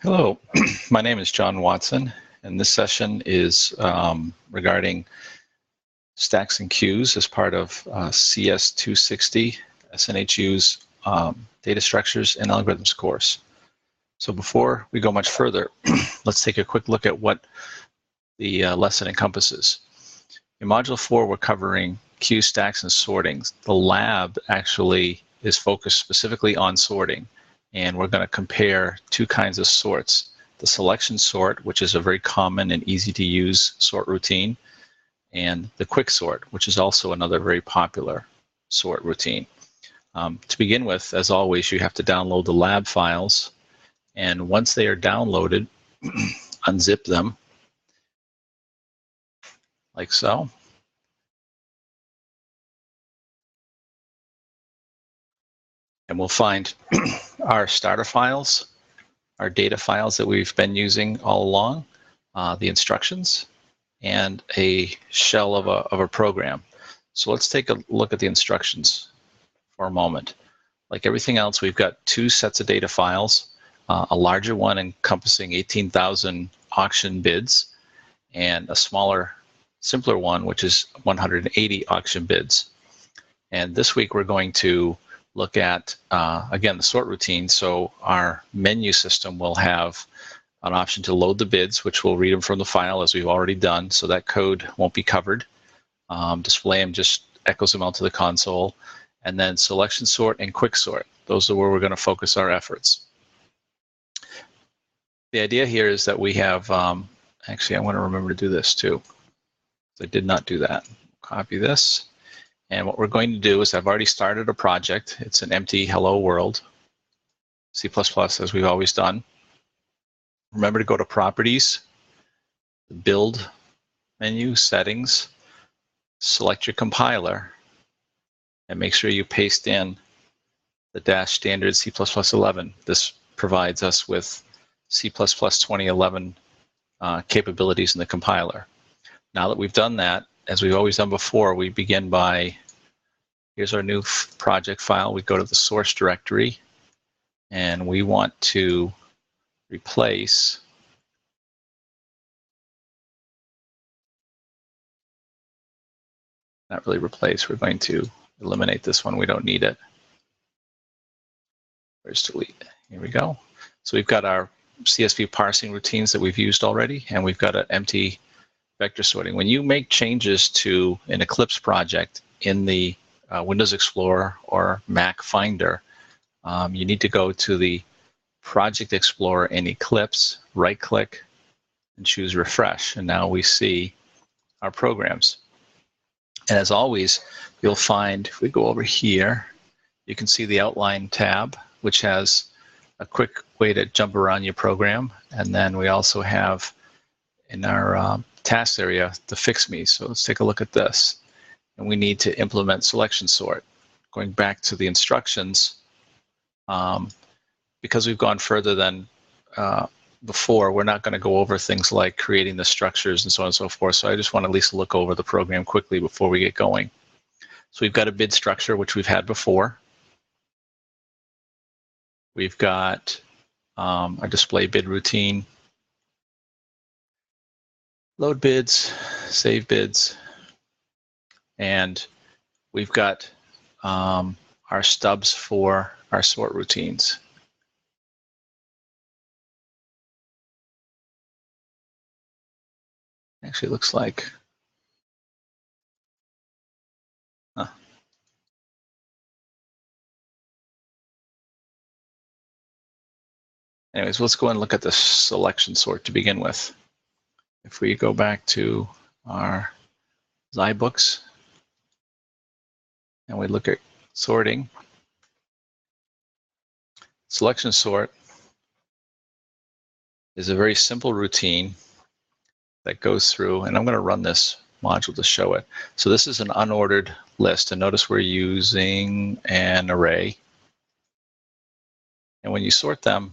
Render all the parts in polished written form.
Hello, my name is John Watson, and this session is regarding stacks and queues as part of CS260, SNHU's Data Structures and Algorithms course. So before we go much further, let's take a quick look at what the lesson encompasses. In Module 4, we're covering queue stacks and sorting. The lab actually is focused specifically on sorting, and we're going to compare two kinds of sorts. The selection sort, which is a very common and easy to use sort routine, and the Quicksort, which is also another very popular sort routine. To begin with, as always, you have to download the lab files, and once they are downloaded, unzip them like so. And we'll find our starter files, our data files that we've been using all along, the instructions, and a shell of a program. So let's take a look at the instructions for a moment. Like everything else, we've got two sets of data files, a larger one encompassing 18,000 auction bids, and a smaller, simpler one, which is 180 auction bids. And this week we're going to look at, again, the sort routine. So our menu system will have an option to load the bids, which we'll read them from the file as we've already done. So that code won't be covered. Display them just echoes them out to the console. And then selection sort and quick sort. Those are where we're going to focus our efforts. The idea here is that we have, actually I want to remember to do this too. I did not do that. Copy this. And what we're going to do is I've already started a project. It's an empty hello world, C++ as we've always done. Remember to go to Properties, the Build menu, Settings, select your compiler, and make sure you paste in the -standard C++11. This provides us with C++ 2011 capabilities in the compiler. Now that we've done that, as we've always done before, we begin by, here's our new project file. We go to the source directory, and we want to replace not really replace, we're going to eliminate this one. We don't need it. Where's delete? Here we go. So we've got our CSV parsing routines that we've used already, and we've got an empty vector sorting. When you make changes to an Eclipse project in the Windows Explorer or Mac Finder, you need to go to the Project Explorer in Eclipse, right-click, and choose Refresh. And now we see our programs. And as always, you'll find, if we go over here, you can see the Outline tab, which has a quick way to jump around your program. And then we also have in our tasks area the Fix Me. So let's take a look at this. And we need to implement selection sort. Going back to the instructions, because we've gone further than before, we're not going to go over things like creating the structures and so on and so forth. So I just want to at least look over the program quickly before we get going. So we've got a bid structure, which we've had before. We've got a display bid routine, load bids, save bids, and we've got our stubs for our sort routines. Actually, it looks like, anyways, let's go and look at the selection sort to begin with. If we go back to our Zybooks and we look at sorting, selection sort is a very simple routine that goes through, and I'm going to run this module to show it. So this is an unordered list, and notice we're using an array. And when you sort them,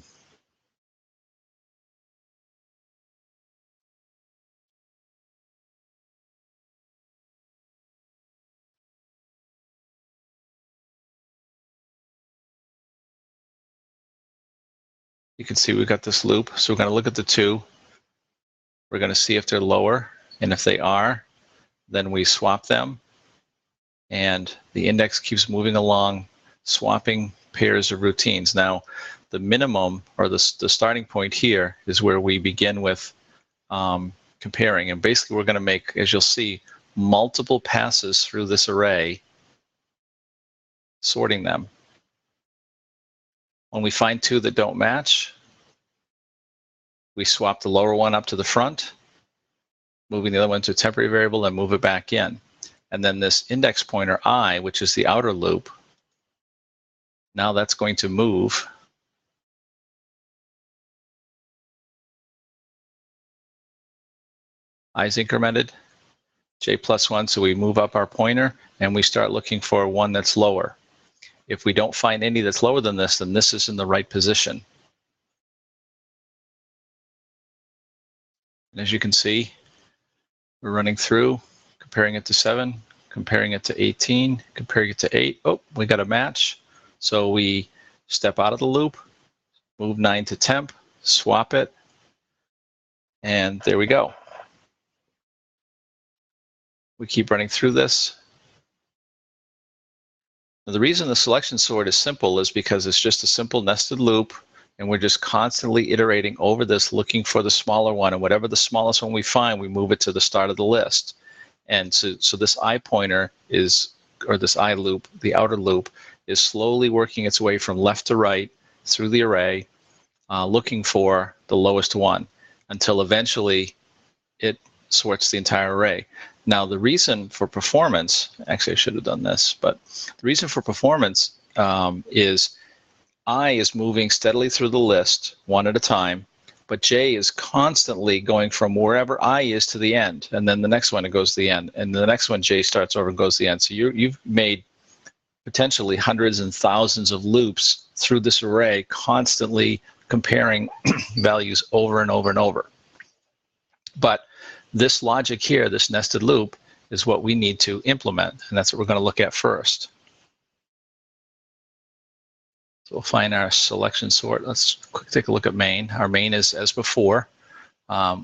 you can see we've got this loop. So we're going to look at the two. We're going to see if they're lower, and if they are, then we swap them, and the index keeps moving along, swapping pairs of routines. Now, the minimum, or the starting point here, is where we begin with comparing, and basically we're going to make, as you'll see, multiple passes through this array, sorting them. When we find two that don't match, we swap the lower one up to the front, moving the other one to a temporary variable, and move it back in. And then this index pointer I, which is the outer loop, now that's going to move I's incremented, j plus 1, so we move up our pointer and we start looking for one that's lower. If we don't find any that's lower than this, then this is in the right position. And as you can see, we're running through, comparing it to 7, comparing it to 18, comparing it to 8. Oh, we got a match. So we step out of the loop, move 9 to temp, swap it, and there we go. We keep running through this. Now, the reason the selection sort is simple is because it's just a simple nested loop, and we're just constantly iterating over this, looking for the smaller one, and whatever the smallest one we find, we move it to the start of the list. And so this I pointer is, or this I loop, the outer loop, is slowly working its way from left to right through the array, looking for the lowest one, until eventually it sorts the entire array. Now, the reason for performance, actually I should have done this, but the reason for performance is I is moving steadily through the list one at a time, but J is constantly going from wherever I is to the end, and then the next one it goes to the end, and the next one J starts over and goes to the end. So you've made potentially hundreds and thousands of loops through this array, constantly comparing values over and over and over. But this logic here, this nested loop, is what we need to implement, and that's what we're going to look at first. So we'll find our selection sort. Let's take a look at main. Our main is as before.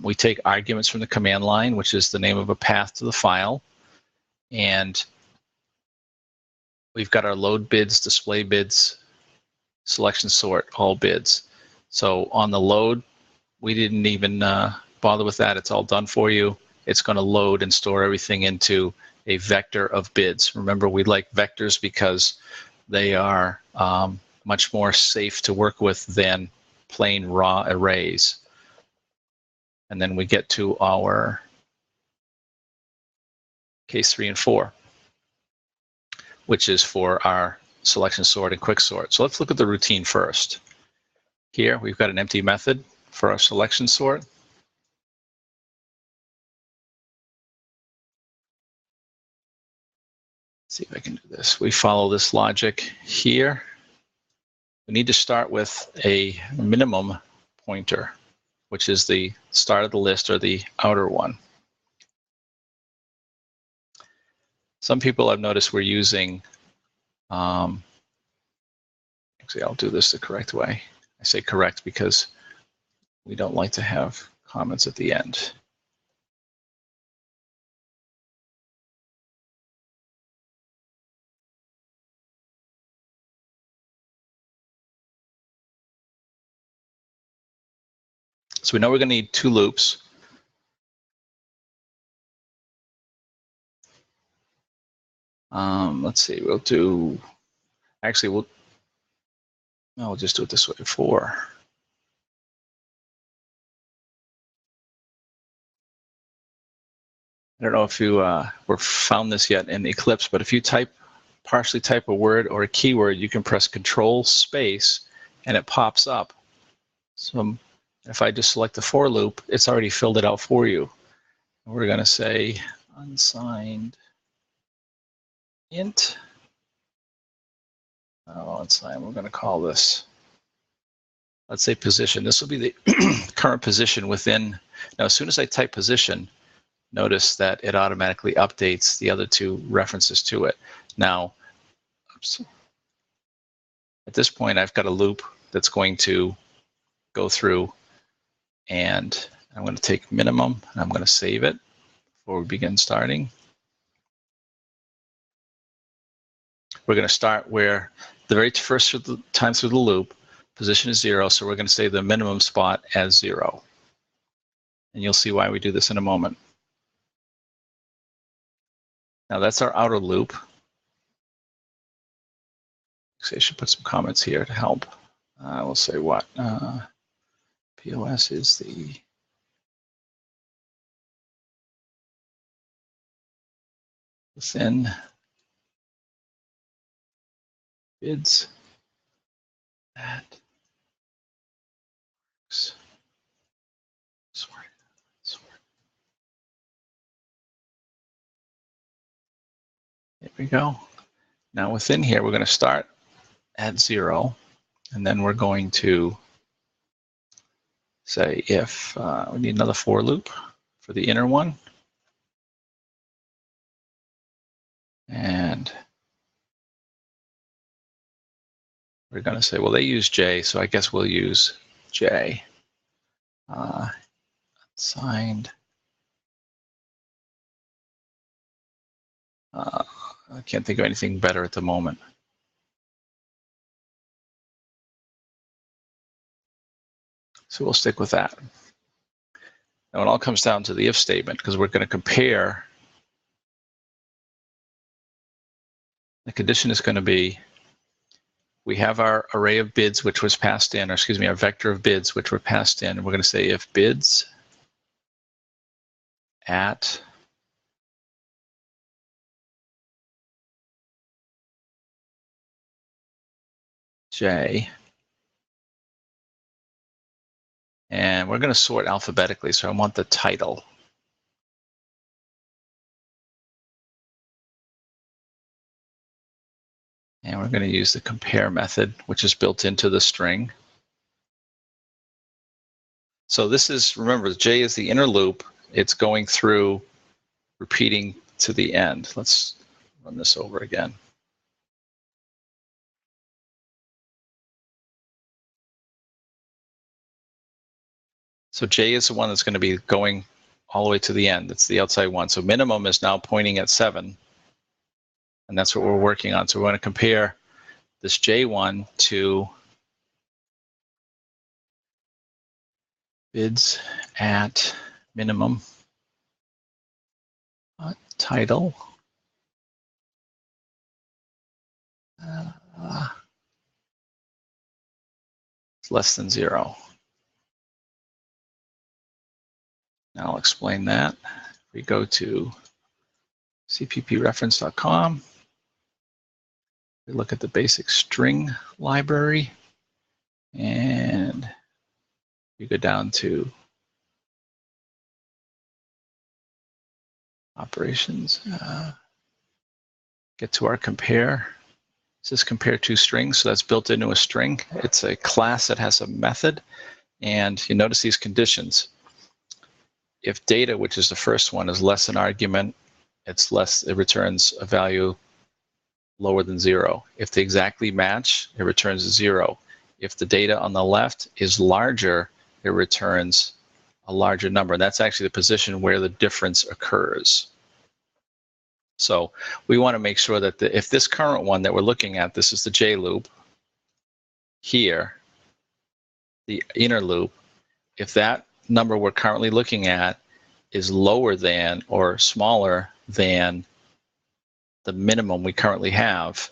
We take arguments from the command line, which is the name of a path to the file, and we've got our load bids, display bids, selection sort, all bids. So on the load, we didn't even bother with that. It's all done for you. It's going to load and store everything into a vector of bids. Remember, we like vectors because they are much more safe to work with than plain raw arrays. And then we get to our case 3 and 4, which is for our selection sort and quicksort. So let's look at the routine first. Here we've got an empty method for our selection sort. Let's see if I can do this. We follow this logic here. We need to start with a minimum pointer, which is the start of the list, or the outer one. Some people I've noticed were using, actually I'll do this the correct way. I say correct because we don't like to have comments at the end. So we know we're going to need 2 loops. Let's see, we'll do, actually we'll just do it this way, 4. I don't know if you found this yet in Eclipse, but if you partially type a word or a keyword, you can press Control Space and it pops up. So if I just select the for loop, it's already filled it out for you. We're going to say unsigned int. Oh, unsigned. We're going to call this, let's say, position. This will be the current position within. Now, as soon as I type position, notice that it automatically updates the other 2 references to it. Now, oops, at this point, I've got a loop that's going to go through and I'm going to take minimum and I'm going to save it before we begin starting. We're going to start where the very first time through the loop, position is 0, so we're going to say the minimum spot as 0. And you'll see why we do this in a moment. Now that's our outer loop. So I should put some comments here to help. We'll say what? POS is the within bids at sort. There we go. Now within here, we're going to start at 0, and then we're going to say if we need another for loop for the inner one. And we're going to say, well, they use J, so I guess we'll use J. Signed. I can't think of anything better at the moment. So we'll stick with that. Now it all comes down to the if statement, because we're going to compare. The condition is going to be, we have our array of bids which was passed in, or excuse me, our vector of bids which were passed in, and we're going to say if bids at J, and we're going to sort alphabetically, so I want the title. And we're going to use the compare method, which is built into the string. So this is, remember, J is the inner loop. It's going through, repeating to the end. Let's run this over again. So J is the one that's going to be going all the way to the end. It's the outside one. So minimum is now pointing at 7. And that's what we're working on. So we want to compare this J1 to bids at minimum title. It's less than 0. Now I'll explain that. We go to cppreference.com. We look at the basic string library, and you go down to operations, get to our compare. This is compare two strings, so that's built into a string. It's a class that has a method, and you notice these conditions. If data, which is the first one, is less than argument, it returns a value lower than 0. If they exactly match, it returns 0. If the data on the left is larger, it returns a larger number. And that's actually the position where the difference occurs. So we want to make sure that if this current one that we're looking at, this is the J loop, here, the inner loop, if that number we're currently looking at is lower than or smaller than the minimum we currently have,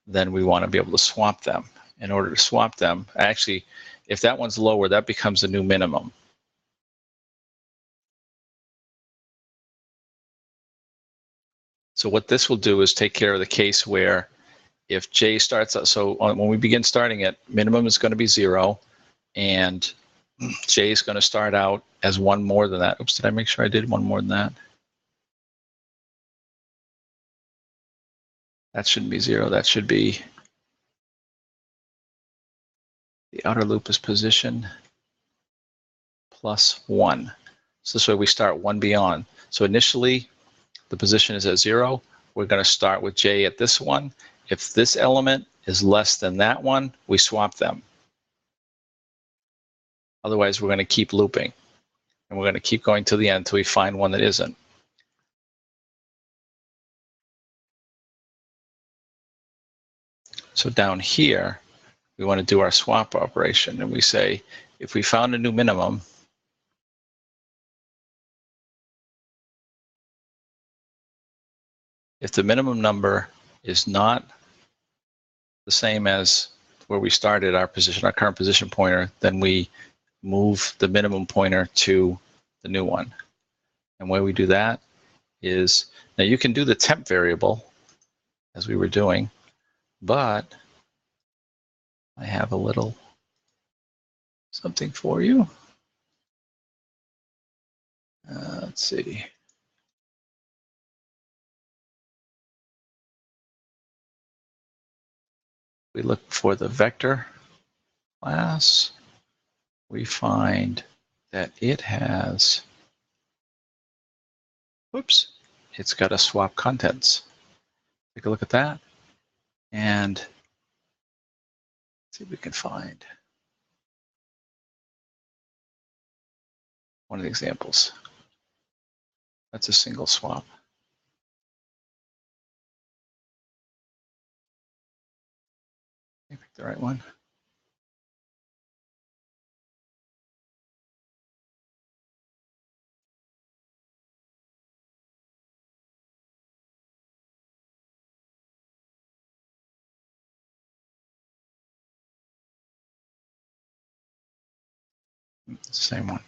then we want to be able to swap them. In order to swap them, actually, if that one's lower, that becomes the new minimum. So what this will do is take care of the case where if J starts out, so when we begin starting it, minimum is going to be 0, and J is going to start out as 1 more than that. Oops, did I make sure I did 1 more than that? That shouldn't be 0. That should be the outer loop is position plus 1. So this way we start 1 beyond. So initially, the position is at 0. We're going to start with J at this one. If this element is less than that one, we swap them. Otherwise, we're going to keep looping. And we're going to keep going to the end until we find one that isn't. So down here, we want to do our swap operation. And we say, if we found a new minimum, if the minimum number is not the same as where we started our position, our current position pointer, then we move the minimum pointer to the new one. And where we do that is, now you can do the temp variable as we were doing, but I have a little something for you. Let's see. We look for the vector class. We find that it has, whoops, it's got a swap contents. Take a look at that. And see if we can find one of the examples. That's a single swap. I pick the right one. It's the same one.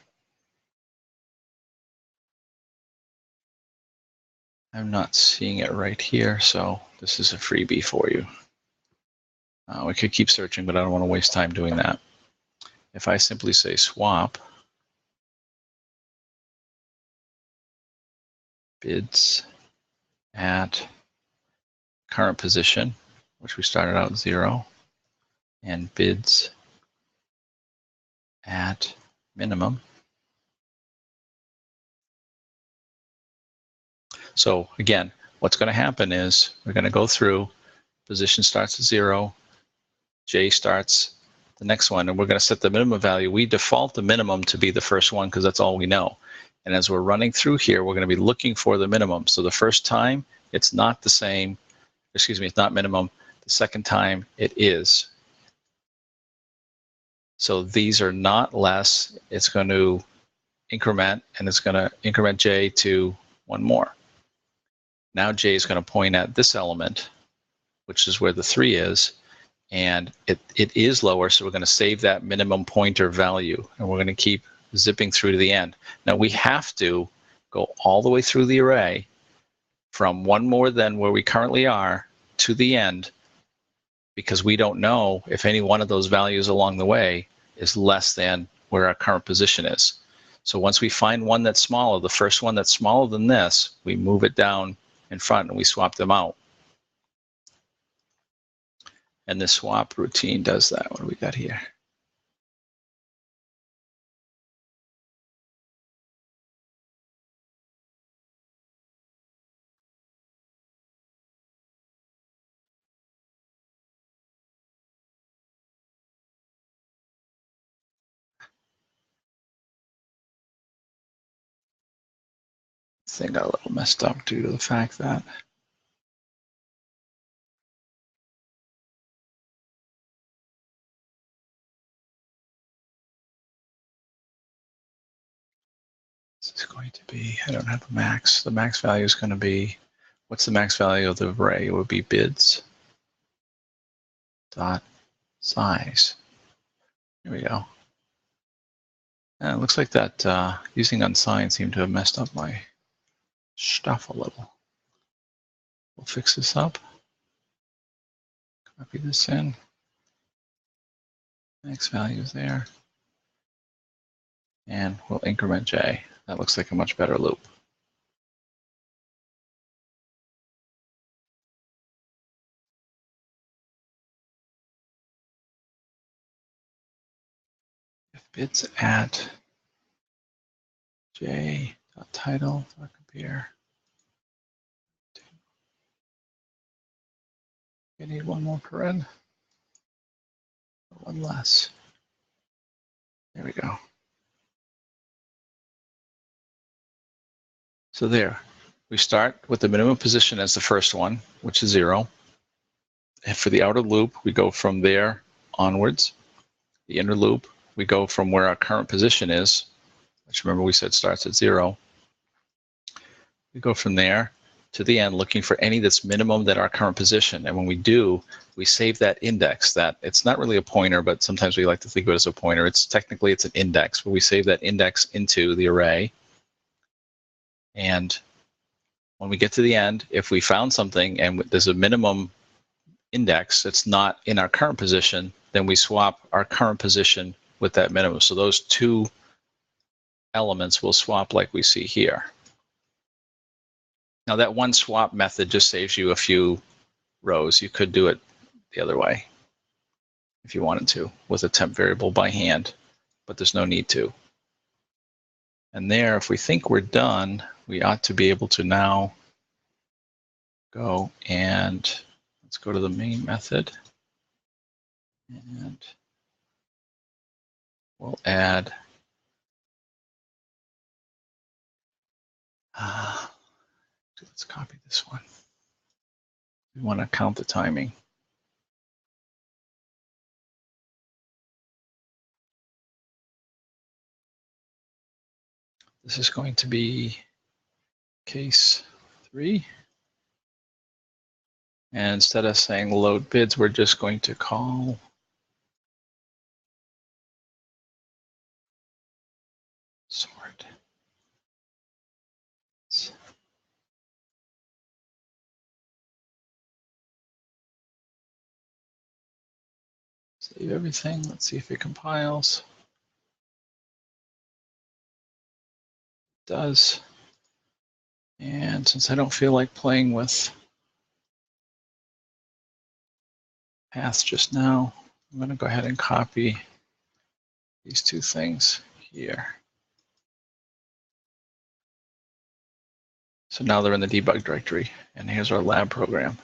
I'm not seeing it right here, so this is a freebie for you. We could keep searching, but I don't want to waste time doing that. If I simply say swap bids at current position, which we started out 0, and bids at minimum. So again, what's going to happen is we're going to go through, position starts at 0, J starts the next one, and we're going to set the minimum value. We default the minimum to be the first one because that's all we know. And as we're running through here, we're going to be looking for the minimum. So the first time, it's not the same, excuse me, it's not minimum. The second time, it is. So these are not less. It's going to increment, and it's going to increment J to one more. Now J is going to point at this element, which is where the 3 is, and it is lower, so we're going to save that minimum pointer value, and we're going to keep zipping through to the end. Now we have to go all the way through the array from one more than where we currently are to the end, because we don't know if any one of those values along the way is less than where our current position is. So once we find one that's smaller, the first one that's smaller than this, we move it down in front and we swap them out. And this swap routine does that. What do we got here? This thing got a little messed up due to the fact that this is going to be, I don't have a max. The max value is going to be, what's the max value of the array? It would be bids dot size. Here we go. And it looks like that using unsigned seemed to have messed up my stuff a little. We'll fix this up. Copy this in. Max value is there. And we'll increment J. That looks like a much better loop. If bids at J.title.compare. I need one more paren. One less. There we go. So there, we start with the minimum position as the first one, which is 0. And for the outer loop, we go from there onwards. The inner loop, we go from where our current position is, which remember we said starts at 0. We go from there to the end looking for any that's minimum than our current position. And when we do, we save that index. That it's not really a pointer, but sometimes we like to think of it as a pointer. It's technically it's an index, but we save that index into the array. And when we get to the end, if we found something and there's a minimum index that's not in our current position, then we swap our current position with that minimum. So those two elements will swap like we see here. Now that one swap method just saves you a few rows. You could do it the other way if you wanted to with a temp variable by hand, but there's no need to. And there, if we think we're done, we ought to be able to now go and let's go to the main method. And we'll add let's copy this one. We want to count the timing. This is going to be case 3. And instead of saying load bids, we're just going to call sort. Save everything. Let's see if it compiles. It does. And since I don't feel like playing with paths just now, I'm going to go ahead and copy these two things here. So now they're in the debug directory, and here's our lab program.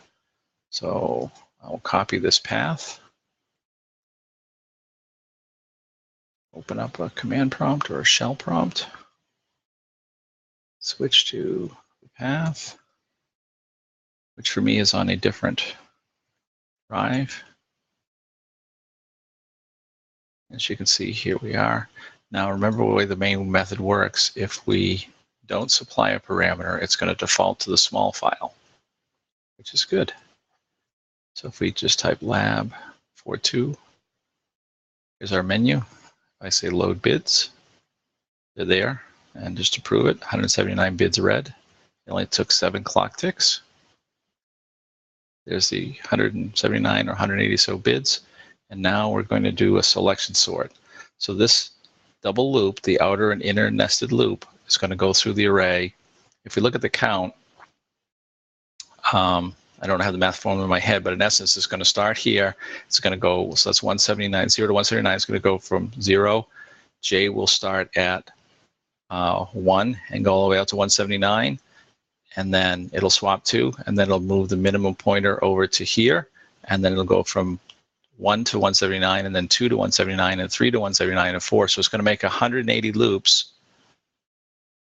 So I'll copy this path, open up a command prompt or a shell prompt, switch to the path, which for me is on a different drive. As you can see, here we are. Now remember the way the main method works. If we don't supply a parameter, it's going to default to the small file, which is good. So if we just type lab 42, here's our menu. If I say load bids, they're there. And just to prove it, 179 bids read. It only took 7 clock ticks. There's the 179 or 180 so bids. And now we're going to do a selection sort. So this double loop, the outer and inner nested loop, is going to go through the array. If we look at the count, I don't have the math formula in my head, but in essence, it's going to start here. It's going to go, so that's 179, 0 to 179. It's going to go from 0. J will start at 1 and go all the way out to 179. And then it'll swap 2, and then it'll move the minimum pointer over to here. And then it'll go from 1 to 179, and then 2 to 179, and 3 to 179, and 4. So it's going to make 180 loops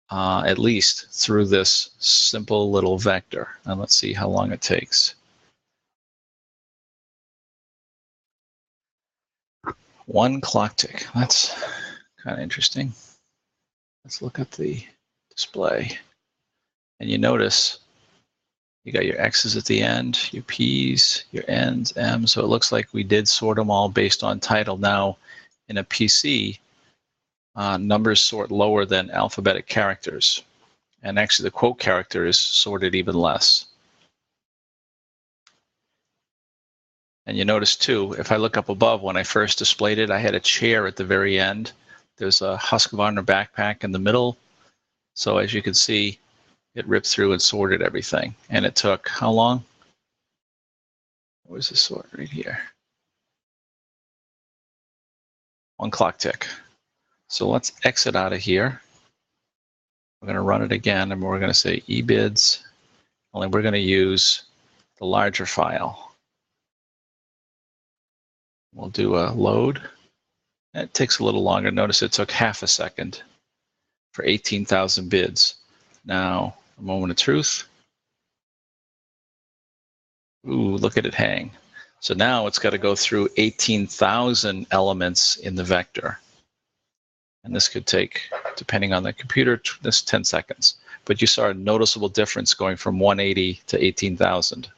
at least through this simple little vector. And let's see how long it takes. 1 clock tick. That's kind of interesting. Let's look at the display. And you notice you got your X's at the end, your P's, your N's, M's. So it looks like we did sort them all based on title. Now, in a PC, numbers sort lower than alphabetic characters. And actually, the quote character is sorted even less. And you notice, too, if I look up above, when I first displayed it, I had a chair at the very end. There's a Husqvarna backpack in the middle. So as you can see, it ripped through and sorted everything. And it took how long? Where's the sort? Right here. 1 clock tick. So let's exit out of here. We're going to run it again, and we're going to say ebids, only we're going to use the larger file. We'll do a load. It takes a little longer. Notice it took half a second for 18,000 bids. Now, a moment of truth. Ooh, look at it hang. So now it's got to go through 18,000 elements in the vector. And this could take, depending on the computer, this 10 seconds. But you saw a noticeable difference going from 180 to 18,000.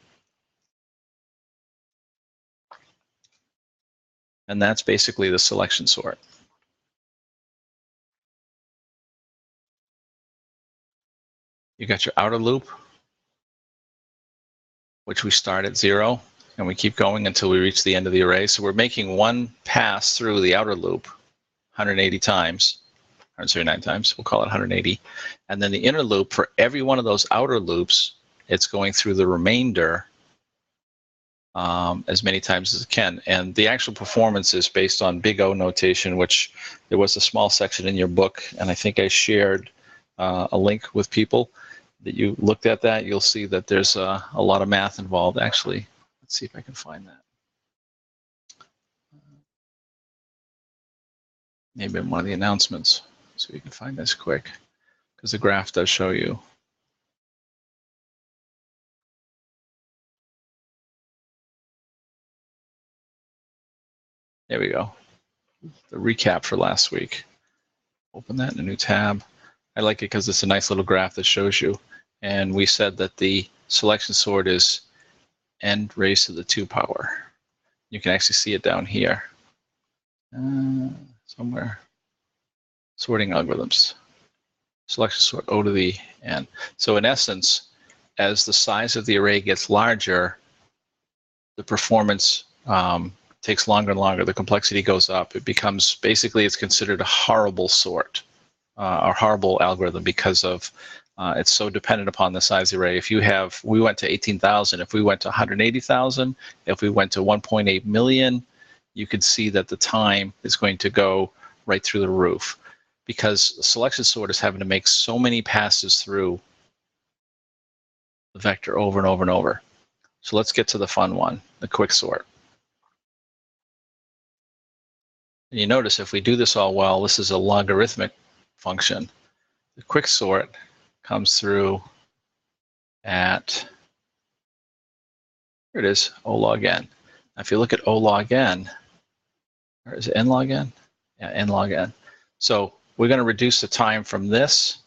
And that's basically the selection sort. You got your outer loop, which we start at 0, and we keep going until we reach the end of the array. So we're making one pass through the outer loop 180 times, 179 times, we'll call it 180. And then the inner loop, for every one of those outer loops, it's going through the remainder as many times as it can. And the actual performance is based on big O notation, which there was a small section in your book, and I think I shared a link with people that you looked at that. You'll see that there's a lot of math involved. Actually, let's see if I can find that. Maybe in one of the announcements, so you can find this quick, because the graph does show you. There we go. The recap for last week. Open that in a new tab. I like it because it's a nice little graph that shows you. And we said that the selection sort is n raised to the 2 power. You can actually see it down here. Somewhere. Sorting algorithms. Selection sort O to the n. So in essence, as the size of the array gets larger, the performance takes longer and longer. The complexity goes up. It becomes, basically, it's considered a horrible sort, or horrible algorithm, because of it's so dependent upon the size of the array. If you have, we went to 18,000. If we went to 180,000, if we went to 1.8 million, you could see that the time is going to go right through the roof, because the selection sort is having to make so many passes through the vector over and over and over. So let's get to the fun one, the quicksort. And you notice if we do this all well, this is a logarithmic function. The quicksort comes through at, here it is, O log n. Now if you look at O log n, or is it n log n? Yeah, n log n. So we're going to reduce the time from this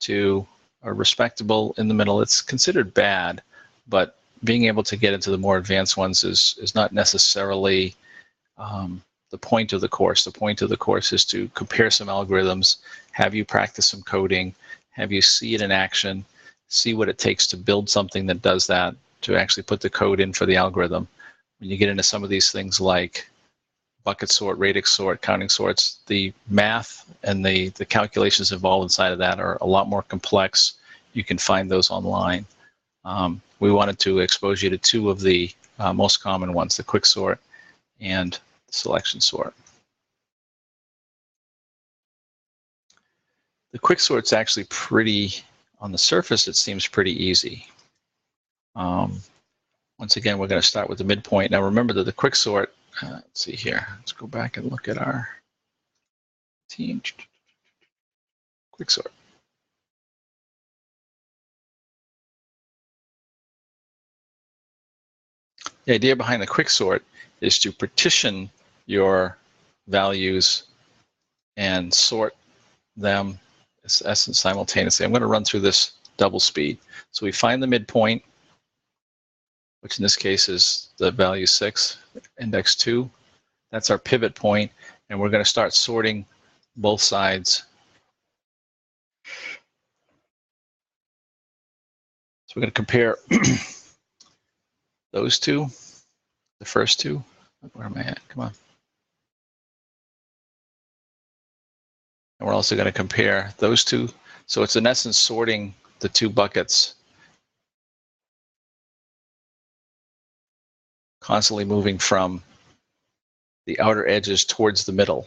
to a respectable in the middle. It's considered bad, but being able to get into the more advanced ones is not necessarily the point of the course. The point of the course is to compare some algorithms, have you practice some coding, have you see it in action, see what it takes to build something that does that, to actually put the code in for the algorithm. When you get into some of these things like bucket sort, radix sort, counting sorts, the math and the calculations involved inside of that are a lot more complex. You can find those online. We wanted to expose you to 2 of the most common ones, the quicksort and the selection sort. The quicksort's actually pretty, on the surface, it seems pretty easy. Once again, we're going to start with the midpoint. Now remember that the quicksort, let's see here, let's go back and look at our team. Quicksort. The idea behind the quicksort is to partition your values and sort them, in essence, simultaneously. I'm going to run through this double speed. So we find the midpoint, which in this case is the value 6, index 2. That's our pivot point, and we're going to start sorting both sides. So we're going to compare those two, the first two. Where am I at? Come on. And we're also going to compare those two. So it's in essence sorting the 2 buckets, constantly moving from the outer edges towards the middle.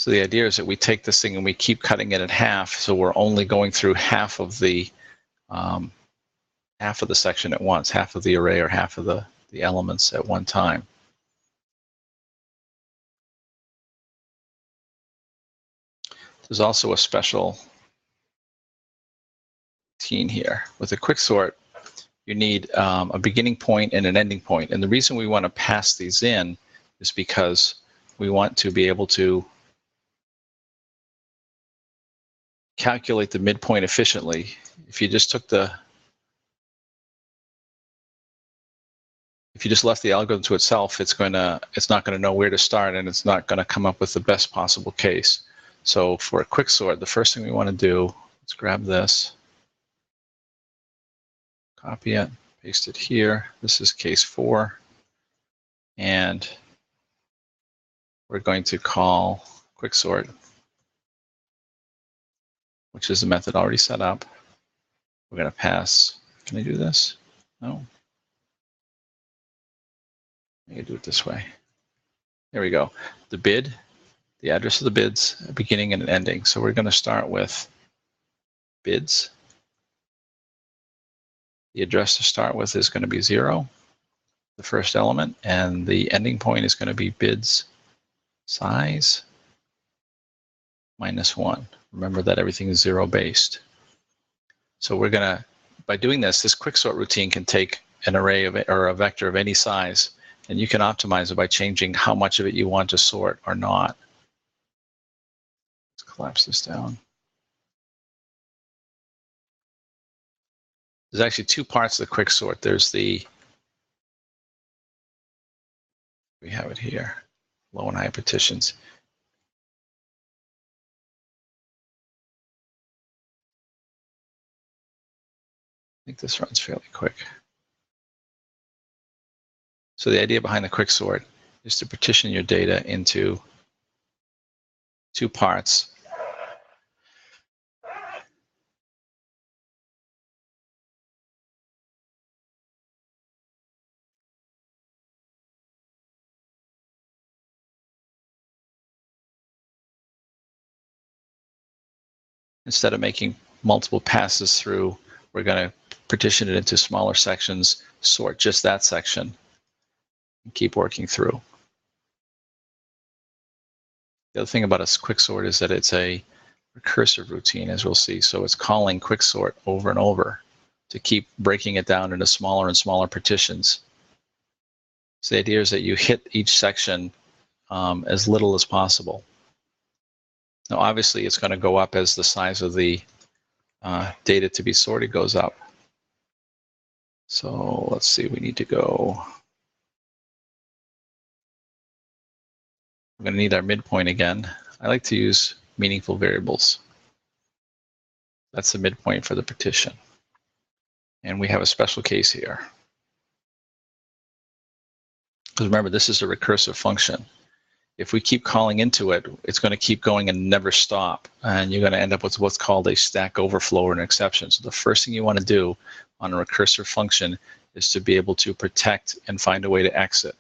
So the idea is that we take this thing and we keep cutting it in half, so we're only going through half of the section at once, half of the array or half of the elements at one time. There's also a special routine here. With a quicksort, you need a beginning point and an ending point. And the reason we want to pass these in is because we want to be able to calculate the midpoint efficiently. If you just left the algorithm to itself, it's not going to know where to start, and it's not going to come up with the best possible case. So for a quicksort, the first thing we want to do, let's grab this, copy it, paste it here. This is case 4, and we're going to call quicksort, which is a method already set up. We're going to pass. Can I do this? No. I can do it this way. There we go. The bid, the address of the bids, a beginning and an ending. So we're going to start with bids. The address to start with is going to be 0, the first element, and the ending point is going to be bids size -1. Remember that everything is 0 based. So we're going to, by doing this quicksort routine can take an array of or a vector of any size, and you can optimize it by changing how much of it you want to sort or not. Let's collapse this down. There's actually 2 parts of the quicksort. There's we have it here, low and high partitions. I think this runs fairly quick. So the idea behind the quicksort is to partition your data into 2 parts. Instead of making multiple passes through, we're going to partition it into smaller sections, sort just that section, and keep working through. The other thing about a quicksort is that it's a recursive routine, as we'll see. So it's calling quicksort over and over to keep breaking it down into smaller and smaller partitions. So the idea is that you hit each section as little as possible. Now, obviously, it's going to go up as the size of the data to be sorted goes up. So let's see, we need to go. We're going to need our midpoint again. I like to use meaningful variables. That's the midpoint for the partition. And we have a special case here. Because remember, this is a recursive function. If we keep calling into it, it's going to keep going and never stop. And you're going to end up with what's called a stack overflow or an exception. So the first thing you want to do on a recursive function is to be able to protect and find a way to exit.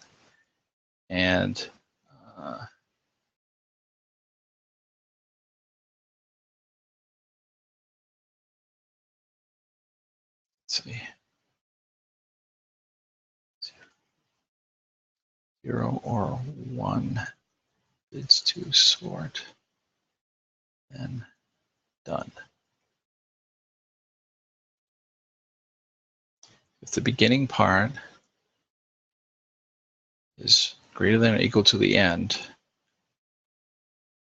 And let's see. 0 or 1 bids to sort, then done. If the beginning part is greater than or equal to the end,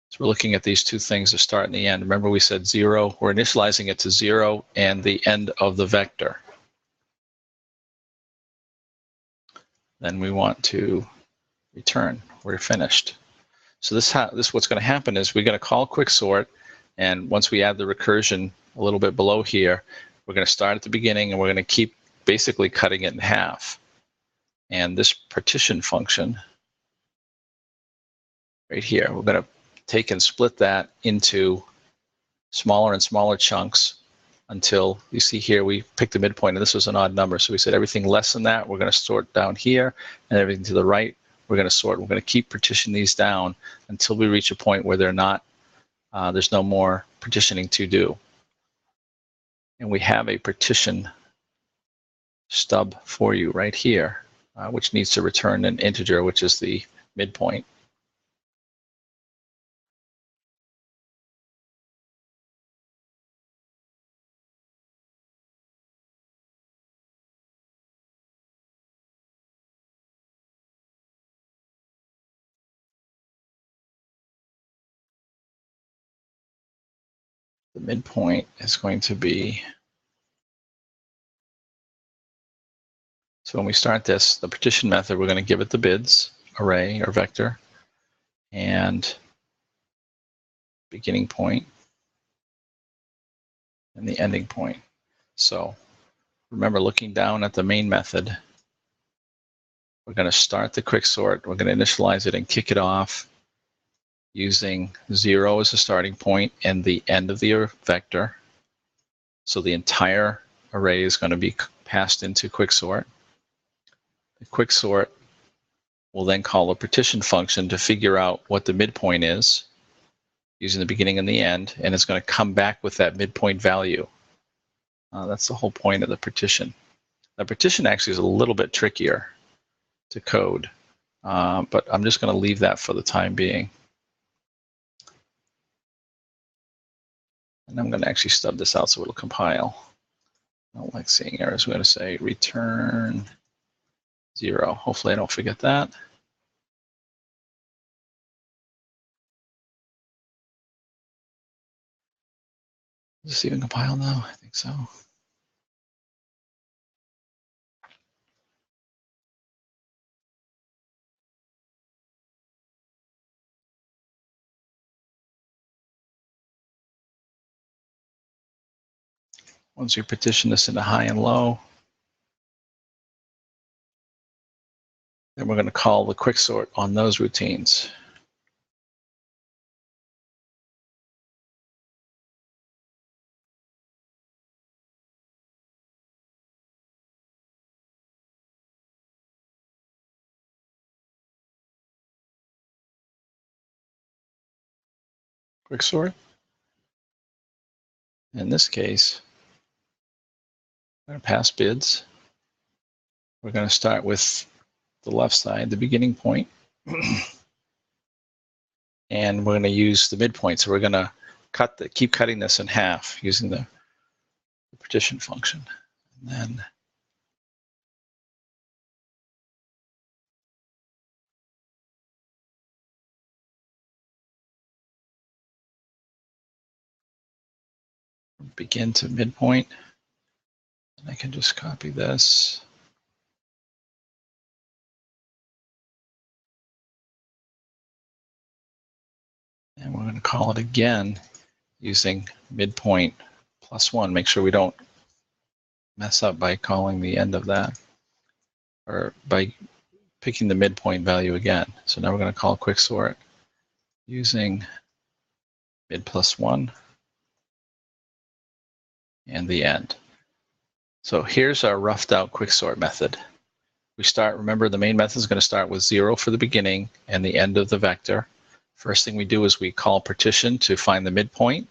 so we're looking at these 2 things, the start and the end. Remember we said 0, we're initializing it to 0 and the end of the vector. Then we want to return, we're finished. So this what's going to happen is we're going to call quicksort, and once we add the recursion a little bit below here, we're going to start at the beginning and we're going to keep basically cutting it in half. And this partition function right here, we're going to take and split that into smaller and smaller chunks until you see here we picked the midpoint, and this was an odd number. So we said everything less than that, we're going to sort down here, and everything to the right, we're we're going to sort. We're going to keep partitioning these down until we reach a point where they're not, there's no more partitioning to do. And we have a partition stub for you right here, which needs to return an integer, which is the midpoint. The midpoint is going to be, so when we start this, the partition method, we're going to give it the bids array or vector and beginning point and the ending point. So remember, looking down at the main method, we're going to start the quicksort. We're going to initialize it and kick it off using 0 as a starting point and the end of the vector. So the entire array is going to be passed into quicksort. The quicksort will then call a partition function to figure out what the midpoint is using the beginning and the end, and it's going to come back with that midpoint value. That's the whole point of the partition. The partition actually is a little bit trickier to code, but I'm just going to leave that for the time being. And I'm going to actually stub this out so it'll compile. I don't like seeing errors. We're going to say return 0. Hopefully I don't forget that. Does this even compile now? I think so. Once you partition this into high and low, then we're going to call the quicksort on those routines. Quicksort. In this case, we're going to pass bids. We're going to start with the left side, the beginning point. And we're going to use the midpoint. So we're going to keep cutting this in half using the partition function. And then begin to midpoint. And I can just copy this. And we're going to call it again using midpoint +1. Make sure we don't mess up by calling the end of that, or by picking the midpoint value again. So now we're going to call quicksort using mid +1 and the end. So here's our roughed out quicksort method. We start, remember, the main method is going to start with 0 for the beginning and the end of the vector. First thing we do is we call partition to find the midpoint,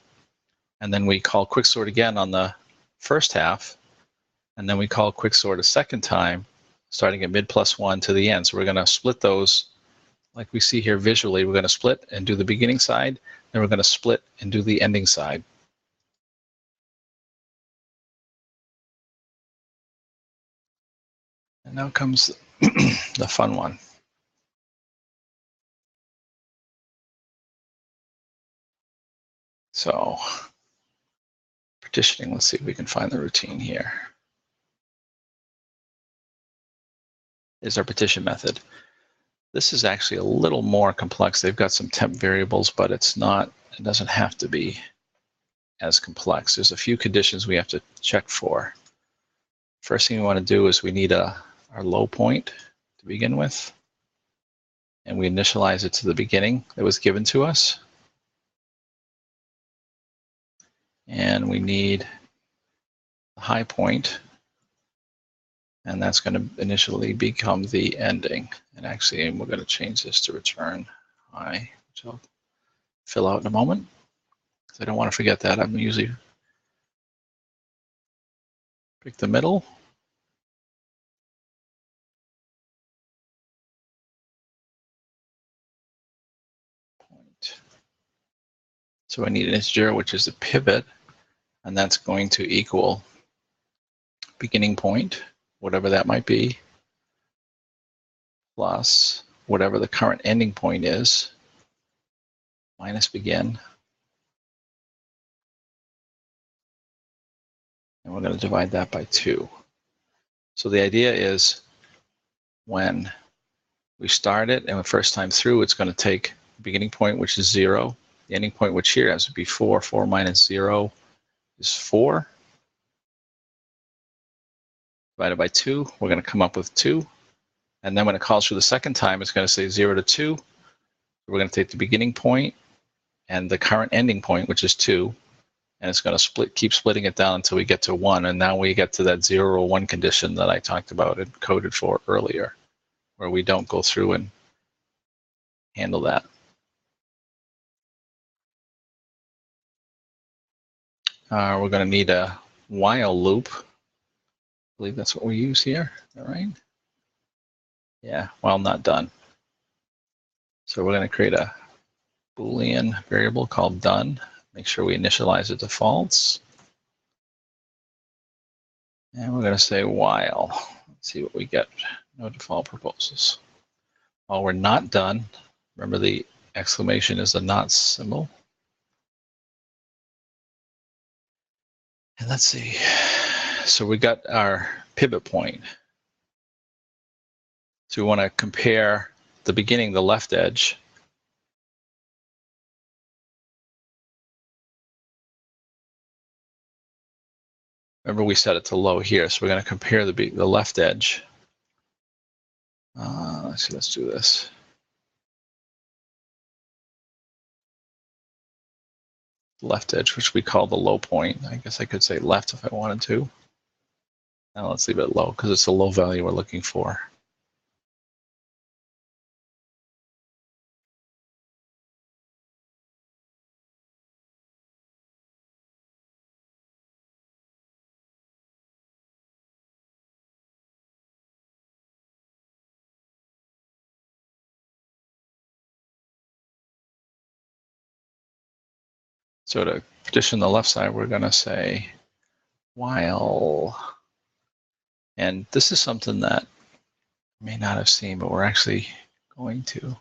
and then we call quicksort again on the first half, and then we call quicksort a second time, starting at mid +1 to the end. So we're going to split those like we see here visually. We're going to split and do the beginning side, then we're going to split and do the ending side. And now comes the fun one. So partitioning, let's see if we can find the routine here. Is our partition method. This is actually a little more complex. They've got some temp variables, but it's not, it doesn't have to be as complex. There's a few conditions we have to check for. First thing we want to do is we need our low point to begin with, and we initialize it to the beginning that was given to us. And we need the high point And that's going to initially become the ending. And actually, we're going to change this to return hi, which I'll fill out in a moment, because I don't want to forget that. I'm usually pick the middle. Point. So I need an integer, which is a pivot, and that's going to equal beginning point, whatever that might be, plus whatever the current ending point is, minus begin. And we're going to divide that by 2. So the idea is when we start it and the first time through, it's going to take the beginning point, which is 0, the ending point, which here has to be 4. 4 minus 0 is 4. Divided by 2, we're going to come up with 2. And then when it calls for the second time, it's going to say 0 to 2. We're going to take the beginning point and the current ending point, which is 2, and it's going to keep splitting it down until we get to 1. And now we get to that 0 or 1 condition that I talked about and coded for earlier, where we don't go through and handle that. We're going to need a while loop. I believe that's what we use here. All right. Yeah, while not done. So we're going to create a Boolean variable called done. Make sure we initialize it to false. And we're going to say while. Let's see what we get. No default proposals. While we're not done, remember the exclamation is a not symbol. And let's see. So we got our pivot point. So we want to compare the beginning, the left edge. Remember we set it to low here, so we're going to compare the left edge. Let's do this. Left edge, which we call the low point. I guess I could say left if I wanted to. Now let's leave it low because it's a low value we're looking for. So to partition the left side, we're going to say while, and this is something that you may not have seen, but we're actually going to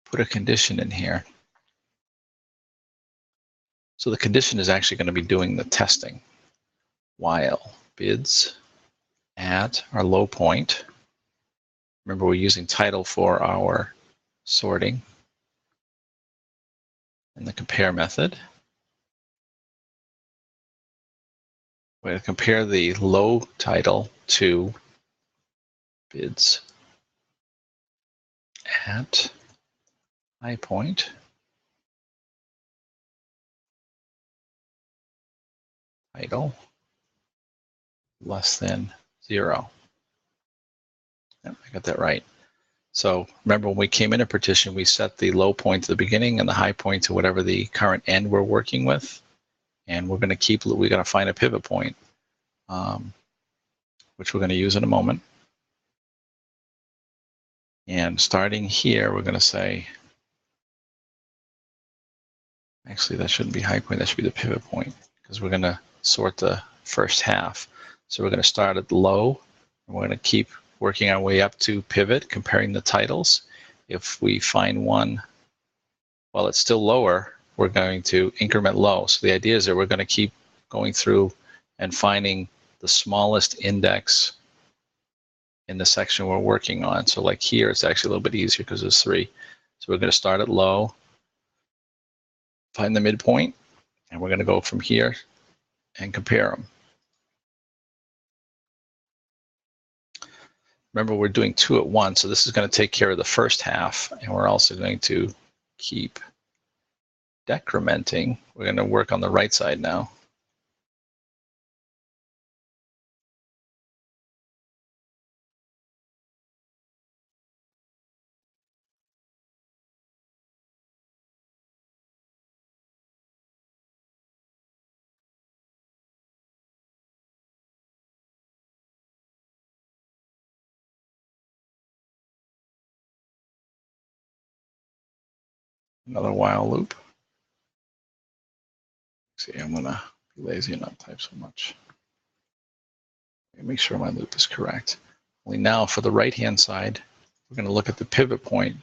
put a condition in here. So the condition is actually going to be doing the testing. While bids at our low point. Remember, we're using title for our sorting in the compare method. We're going to compare the low title to bids at high point. Title less than 0. Yep, I got that right. So remember when we came into partition, we set the low point to the beginning and the high point to whatever the current end we're working with. And we're going to find a pivot point, which we're going to use in a moment. And starting here, we're going to say, actually, that shouldn't be high point, that should be the pivot point, because we're going to sort the first half. So we're going to start at low, and we're going to keep working our way up to pivot, comparing the titles. If we find one, while it's still lower, we're going to increment low. So the idea is that we're going to keep going through and finding the smallest index in the section we're working on. So like here, it's actually a little bit easier because there's 3. So we're going to start at low, find the midpoint, and we're going to go from here and compare them. Remember, we're doing 2 at once, so this is going to take care of the first half, and we're also going to keep decrementing. We're going to work on the right side now. another while loop. See, I'm gonna be lazy and not type so much. Make sure my loop is correct. Only now for the right-hand side, we're gonna look at the pivot point.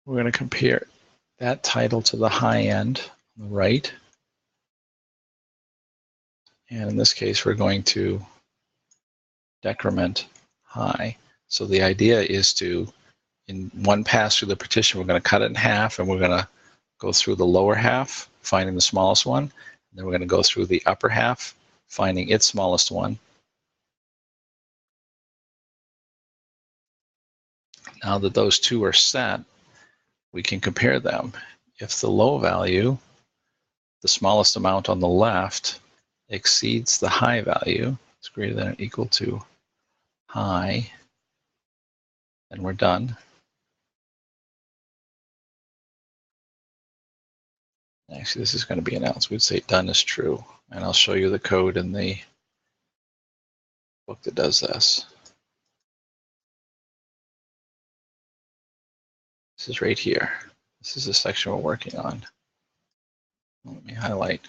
We're gonna compare that title to the high end on the right. And in this case, we're going to decrement high. So the idea is to, in one pass through the partition, we're going to cut it in half, and we're going to go through the lower half, finding the smallest one. And then we're going to go through the upper half, finding its smallest one. Now that those two are set, we can compare them. If the low value, the smallest amount on the left, exceeds the high value, it's greater than or equal to high, then we're done. Actually, this is going to be an else. We'd say done is true. And I'll show you the code in the book that does this. This is right here. This is the section we're working on. Let me highlight.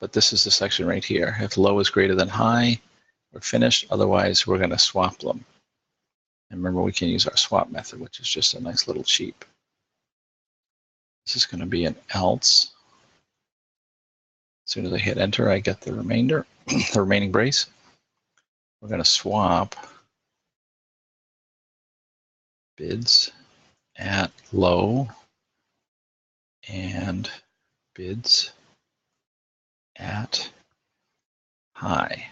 But this is the section right here. If low is greater than high, we're finished. Otherwise, we're going to swap them. And remember, we can use our swap method, which is just a nice little cheap. This is going to be an else. As soon as I hit enter, I get the remainder, the remaining brace. We're going to swap bids at low and bids at high.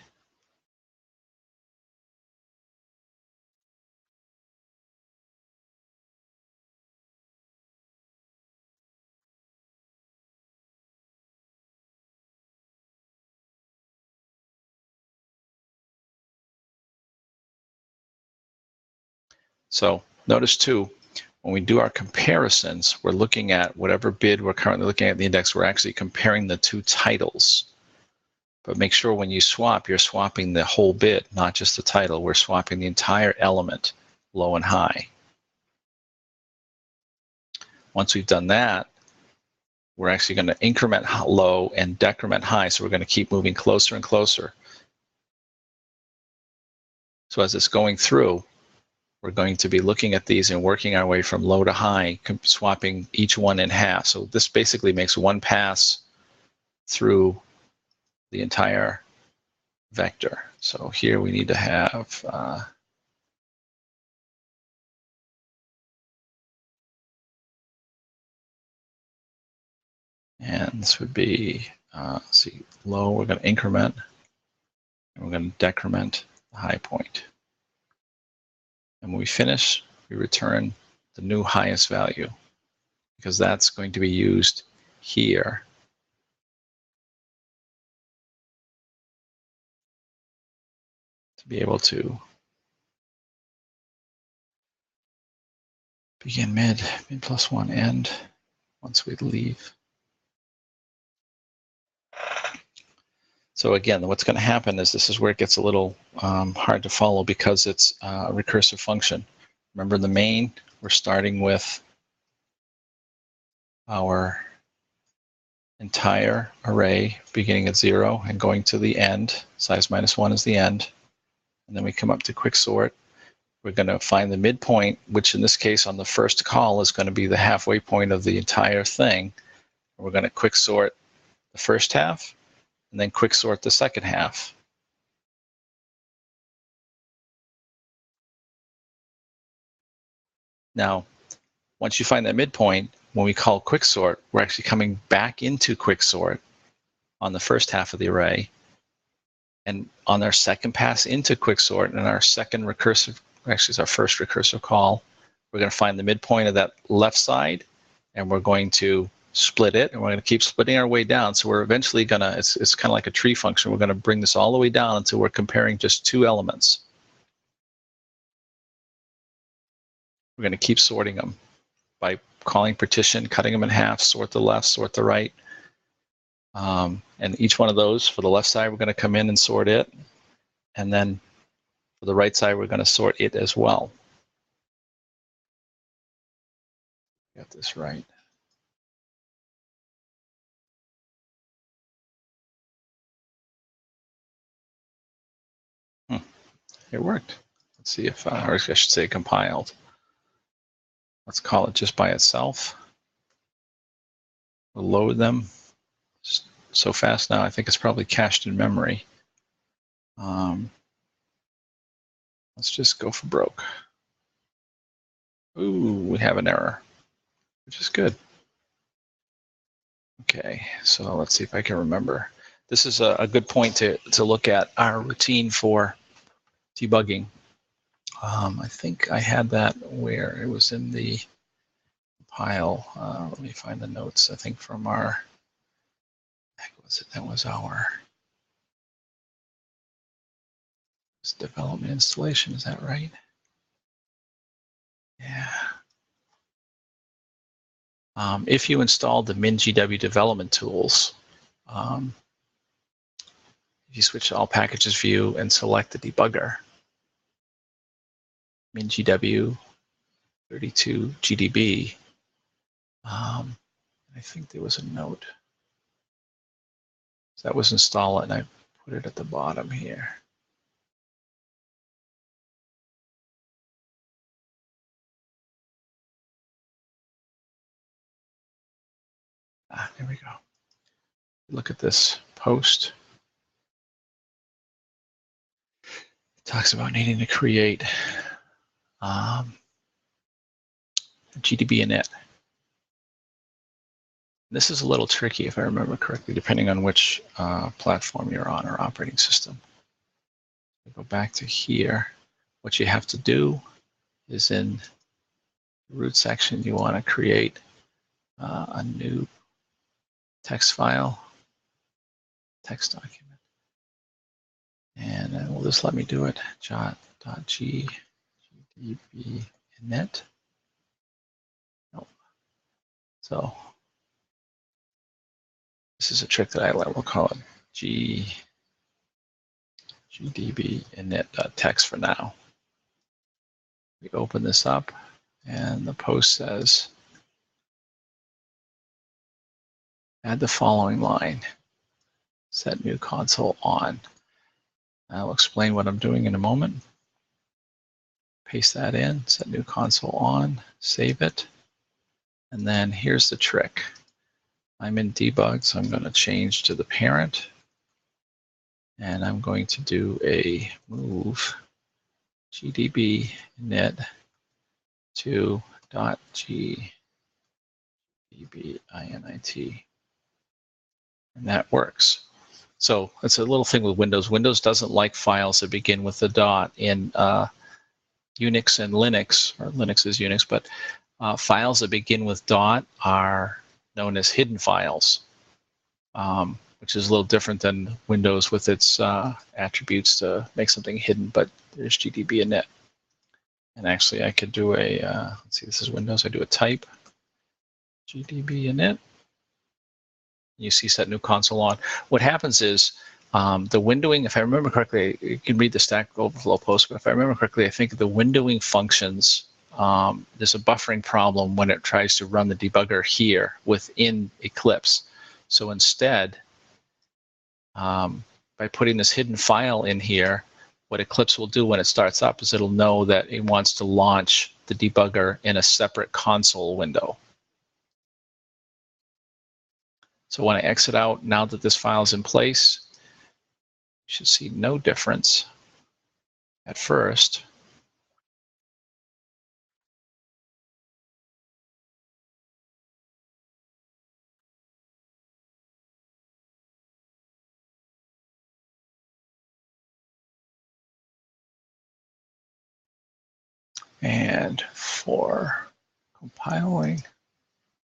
So notice too, when we do our comparisons, we're looking at whatever bid we're currently looking at in the index, we're actually comparing the two titles. But make sure when you swap, you're swapping the whole bid, not just the title. We're swapping the entire element, low and high. Once we've done that, we're actually going to increment low and decrement high. So we're going to keep moving closer and closer. So as it's going through, we're going to be looking at these and working our way from low to high, swapping each one in half. So this basically makes one pass through the entire vector. So here we need to have and this would be, let's see, low, we're going to increment, and we're going to decrement the high point. And when we finish, we return the new highest value, because that's going to be used here to be able to begin mid plus one end once we leave. So again, what's going to happen is this is where it gets a little hard to follow, because it's a recursive function. Remember, in the main, we're starting with our entire array beginning at 0 and going to the end. Size -1 is the end. And then we come up to Quicksort. We're going to find the midpoint, which in this case on the first call is going to be the halfway point of the entire thing. We're going to Quicksort the first half, and then Quicksort the second half. Now, once you find that midpoint, when we call Quicksort, we're actually coming back into Quicksort on the first half of the array. And on our second pass into Quicksort and our second recursive, actually it's our first recursive call, we're going to find the midpoint of that left side, and we're going to split it, and we're going to keep splitting our way down. So we're eventually going to, it's kind of like a tree function. We're going to bring this all the way down until we're comparing just two elements. We're going to keep sorting them by calling partition, cutting them in half, sort the left, sort the right. And each one of those, for the left side, we're going to come in and sort it. And then for the right side, we're going to sort it as well. Got this right. It worked. Let's see if, or I should say compiled. Let's call it just by itself. We'll load them so fast now. I think it's probably cached in memory. Let's just go for broke. Ooh, we have an error, which is good. Okay, so let's see if I can remember. This is a good point to look at our routine for debugging. I think I had that where it was in the pile. Let me find the notes. I think from our, heck was it? That was our development installation. Is that right? Yeah. If you installed the MinGW development tools, if you switch to all packages view and select the debugger, MinGW 32 GDB, I think there was a note. So that was install it, and I put it at the bottom here. There we go. Look at this post. It talks about needing to create a GDB init. This is a little tricky, if I remember correctly, depending on which platform you're on or operating system. Go back to here. What you have to do is in the root section, you want to create a new text file, text document. And it will just let me do it, jot.g GDB init. Nope. So this is a trick that I will call it GDB init.text for now. We open this up, and the post says, add the following line, set new console on. I'll explain what I'm doing in a moment. Paste that in, set new console on, save it. And then here's the trick. I'm in debug, so I'm going to change to the parent. And I'm going to do a move GDB init to .gdb init. And that works. So it's a little thing with Windows. Windows doesn't like files that begin with the dot. In Unix and Linux, or Linux is Unix, but files that begin with dot are known as hidden files, which is a little different than Windows with its attributes to make something hidden, but there's GDB init. And actually I could do a, let's see, this is Windows, I do a type, GDB init. You see set new console on. What happens is the windowing, if I remember correctly, you can read the Stack Overflow post, but if I remember correctly, I think the windowing functions, there's a buffering problem when it tries to run the debugger here within Eclipse. So instead, by putting this hidden file in here, what Eclipse will do when it starts up is it'll know that it wants to launch the debugger in a separate console window. So when I exit out, now that this file is in place, you should see no difference at first. And for compiling,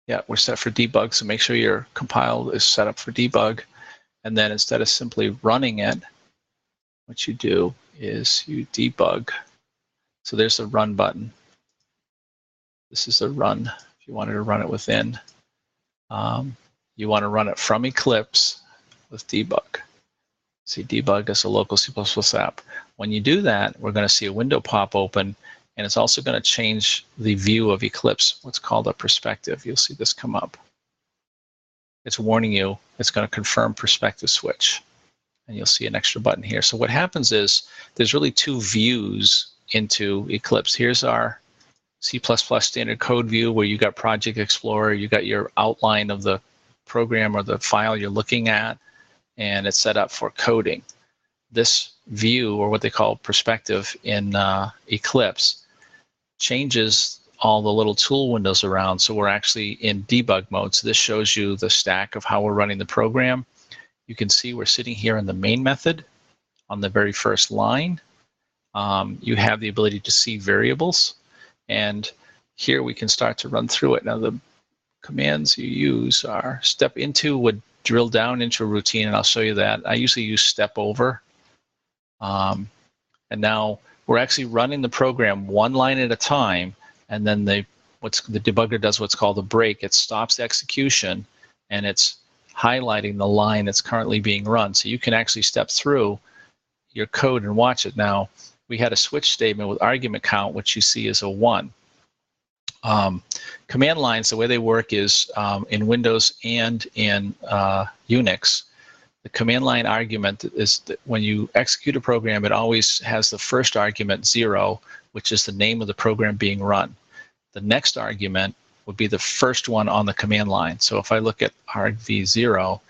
yeah, we're set for debug, so make sure your compile is set up for debug. And then instead of simply running it, what you do is you debug. So there's the run button. This is the run, if you wanted to run it within. You want to run it from Eclipse with debug. See, debug is a local C++ app. When you do that, we're going to see a window pop open, and it's also going to change the view of Eclipse, what's called a perspective. You'll see this come up. It's warning you it's going to confirm perspective switch, and you'll see an extra button here. So what happens is there's really two views into Eclipse. Here's our C++ standard code view where you got Project Explorer, you got your outline of the program or the file you're looking at, and it's set up for coding. This view, or what they call perspective in Eclipse, changes all the little tool windows around, so we're actually in debug mode. So this shows you the stack of how we're running the program. You can see we're sitting here in the main method on the very first line. You have the ability to see variables, and here we can start to run through it. Now the commands you use are step into would drill down into a routine, and I'll show you that. I usually use step over. And now we're actually running the program one line at a time, and then the debugger does what's called a break. It stops execution, and it's highlighting the line that's currently being run. So you can actually step through your code and watch it. Now, we had a switch statement with argument count, which you see is a 1. Command lines, the way they work is in Windows and in Unix, the command line argument is that when you execute a program, it always has the first argument 0, which is the name of the program being run. The next argument would be the first one on the command line. So if I look at argv0,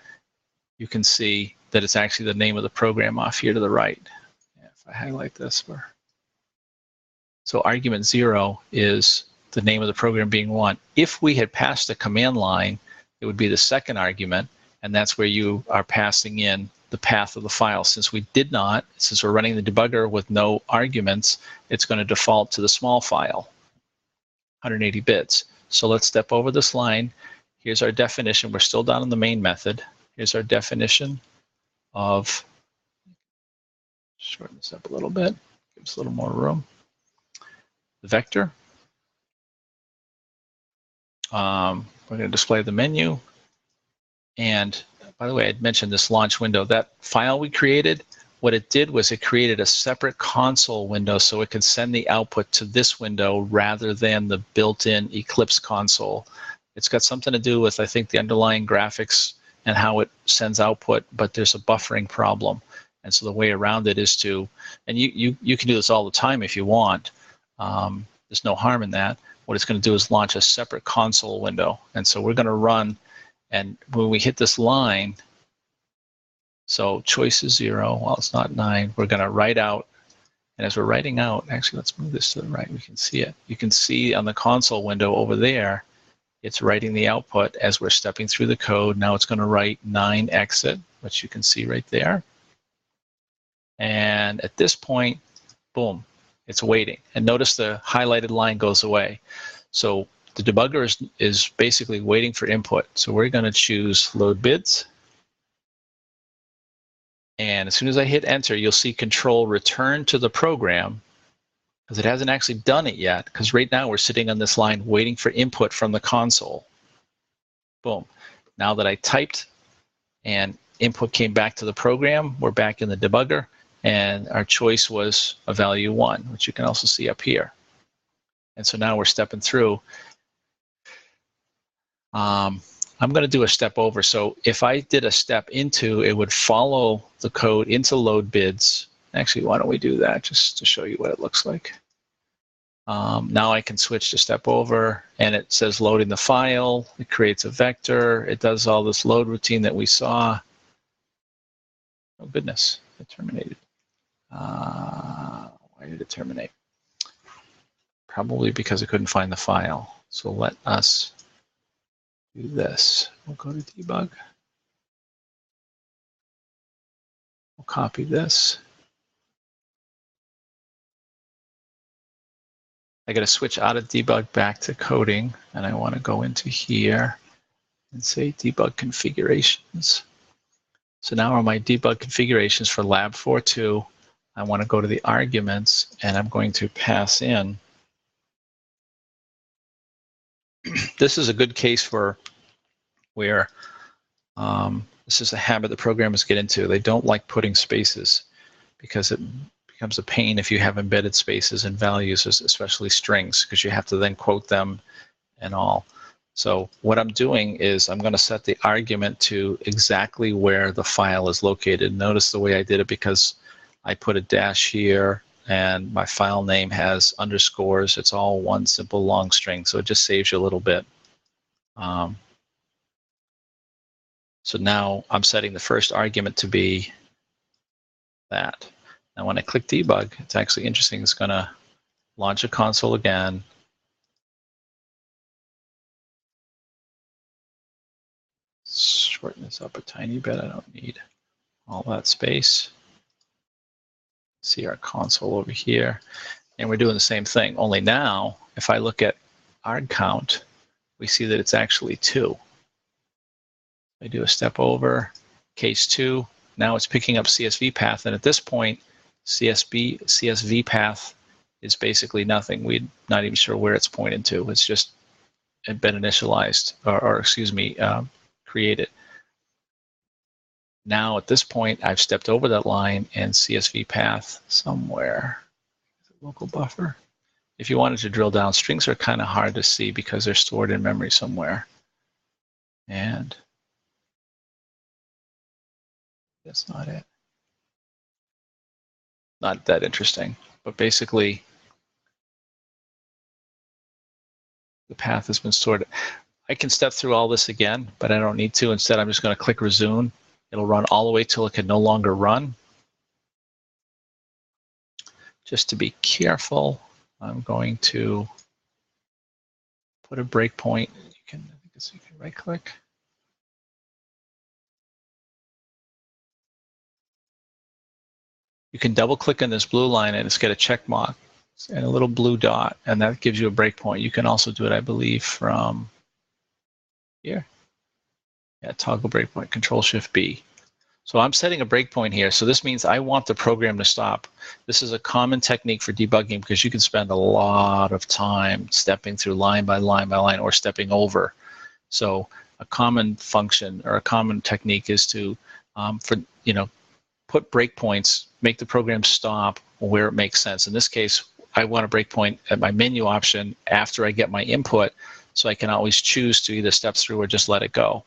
you can see that it's actually the name of the program off here to the right. If I highlight this, so argument 0 is the name of the program being run. If we had passed the command line, it would be the second argument, and that's where you are passing in the path of the file. Since we did not, since we're running the debugger with no arguments, it's going to default to the small file, 180 bits. So let's step over this line. Here's our definition. We're still down in the main method. Here's our definition of, shorten this up a little bit, give us a little more room. The vector. We're going to display the menu. And by the way, I'd mentioned this launch window. That file we created, what it did was it created a separate console window so it could send the output to this window rather than the built-in Eclipse console. It's got something to do with, I think, the underlying graphics and how it sends output, but there's a buffering problem. And so the way around it is to, and you can do this all the time if you want. There's no harm in that. What it's going to do is launch a separate console window. And so we're going to run, and when we hit this line, so choice is 0, well, it's not 9, we're going to write out, and as we're writing out, actually, let's move this to the right, we can see it. You can see on the console window over there, it's writing the output as we're stepping through the code. Now it's going to write 9 exit, which you can see right there. And at this point, boom, it's waiting. And notice the highlighted line goes away. So the debugger is basically waiting for input. So we're going to choose load bids. And as soon as I hit enter, you'll see control return to the program, because it hasn't actually done it yet, because right now we're sitting on this line waiting for input from the console. Boom. Now that I typed and input came back to the program, we're back in the debugger, and our choice was a value 1, which you can also see up here. And so now we're stepping through. I'm going to do a step over. So if I did a step into, it would follow the code into load bids. Actually, why don't we do that just to show you what it looks like. Now I can switch to step over, and it says loading the file. It creates a vector. It does all this load routine that we saw. Oh, goodness, it terminated. Why did it terminate? Probably because it couldn't find the file. So let us do this. We'll go to debug. We'll copy this. I got to switch out of debug back to coding, and I want to go into here and say debug configurations. So now on my debug configurations for lab 4.2, I want to go to the arguments, and I'm going to pass in. This is a good case for where this is a habit that programmers get into. They don't like putting spaces because it becomes a pain if you have embedded spaces and values, especially strings, because you have to then quote them and all. So what I'm doing is I'm going to set the argument to exactly where the file is located. Notice the way I did it, because I put a dash here and my file name has underscores. It's all one simple long string, so it just saves you a little bit. So now I'm setting the first argument to be that. Now when I click debug, it's actually interesting. It's going to launch a console again. Shorten this up a tiny bit. I don't need all that space. See our console over here. And we're doing the same thing, only now, if I look at arg count, we see that it's actually 2. I do a step over, case 2. Now it's picking up CSV path, and at this point, CSV path is basically nothing. We're not even sure where it's pointing to. It's just been initialized, or excuse me, created. Now at this point, I've stepped over that line, and CSV path somewhere, local buffer. If you wanted to drill down, strings are kind of hard to see because they're stored in memory somewhere. And that's not it. Not that interesting, but basically the path has been stored. I can step through all this again, but I don't need to. Instead, I'm just going to click resume. It'll run all the way till it can no longer run. Just to be careful, I'm going to put a breakpoint. You can right click. You can double click on this blue line and it's got a check mark and a little blue dot, and that gives you a breakpoint. You can also do it, I believe, from here. Yeah, toggle breakpoint, Control-Shift-B. So I'm setting a breakpoint here. So this means I want the program to stop. This is a common technique for debugging because you can spend a lot of time stepping through line by line by line or stepping over. So a common function or a common technique is to, put breakpoints, make the program stop where it makes sense. In this case, I want a breakpoint at my menu option after I get my input, so I can always choose to either step through or just let it go.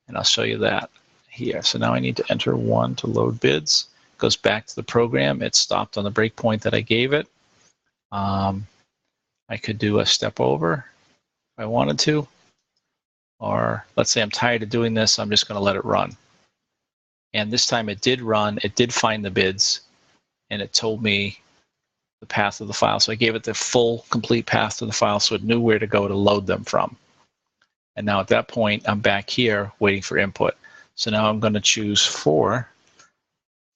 And I'll show you that here. So now I need to enter 1 to load bids. It goes back to the program. It stopped on the breakpoint that I gave it. I could do a step over if I wanted to, or let's say I'm tired of doing this, I'm just going to let it run. And this time it did run, it did find the bids, and it told me the path of the file. So I gave it the full, complete path to the file so it knew where to go to load them from. And now at that point, I'm back here waiting for input. So now I'm going to choose 4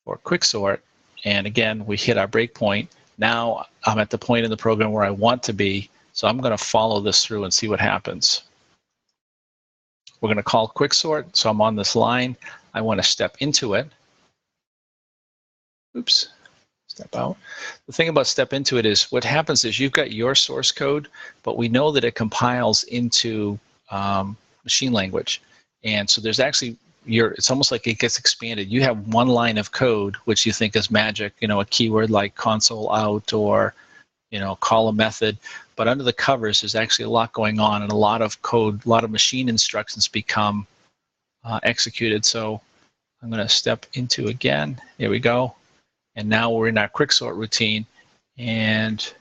for Quicksort. And again, we hit our breakpoint. Now I'm at the point in the program where I want to be. So I'm going to follow this through and see what happens. We're going to call Quicksort. So I'm on this line. I want to step into it. Oops, step out. The thing about step into it is what happens is you've got your source code, but we know that it compiles into machine language. And so there's actually, it's almost like it gets expanded. You have one line of code, which you think is magic, a keyword like console out or, call a method. But under the covers, there's actually a lot going on, and a lot of code, a lot of machine instructions become executed. So I'm going to step into again. There we go. And now we're in our Quicksort routine. And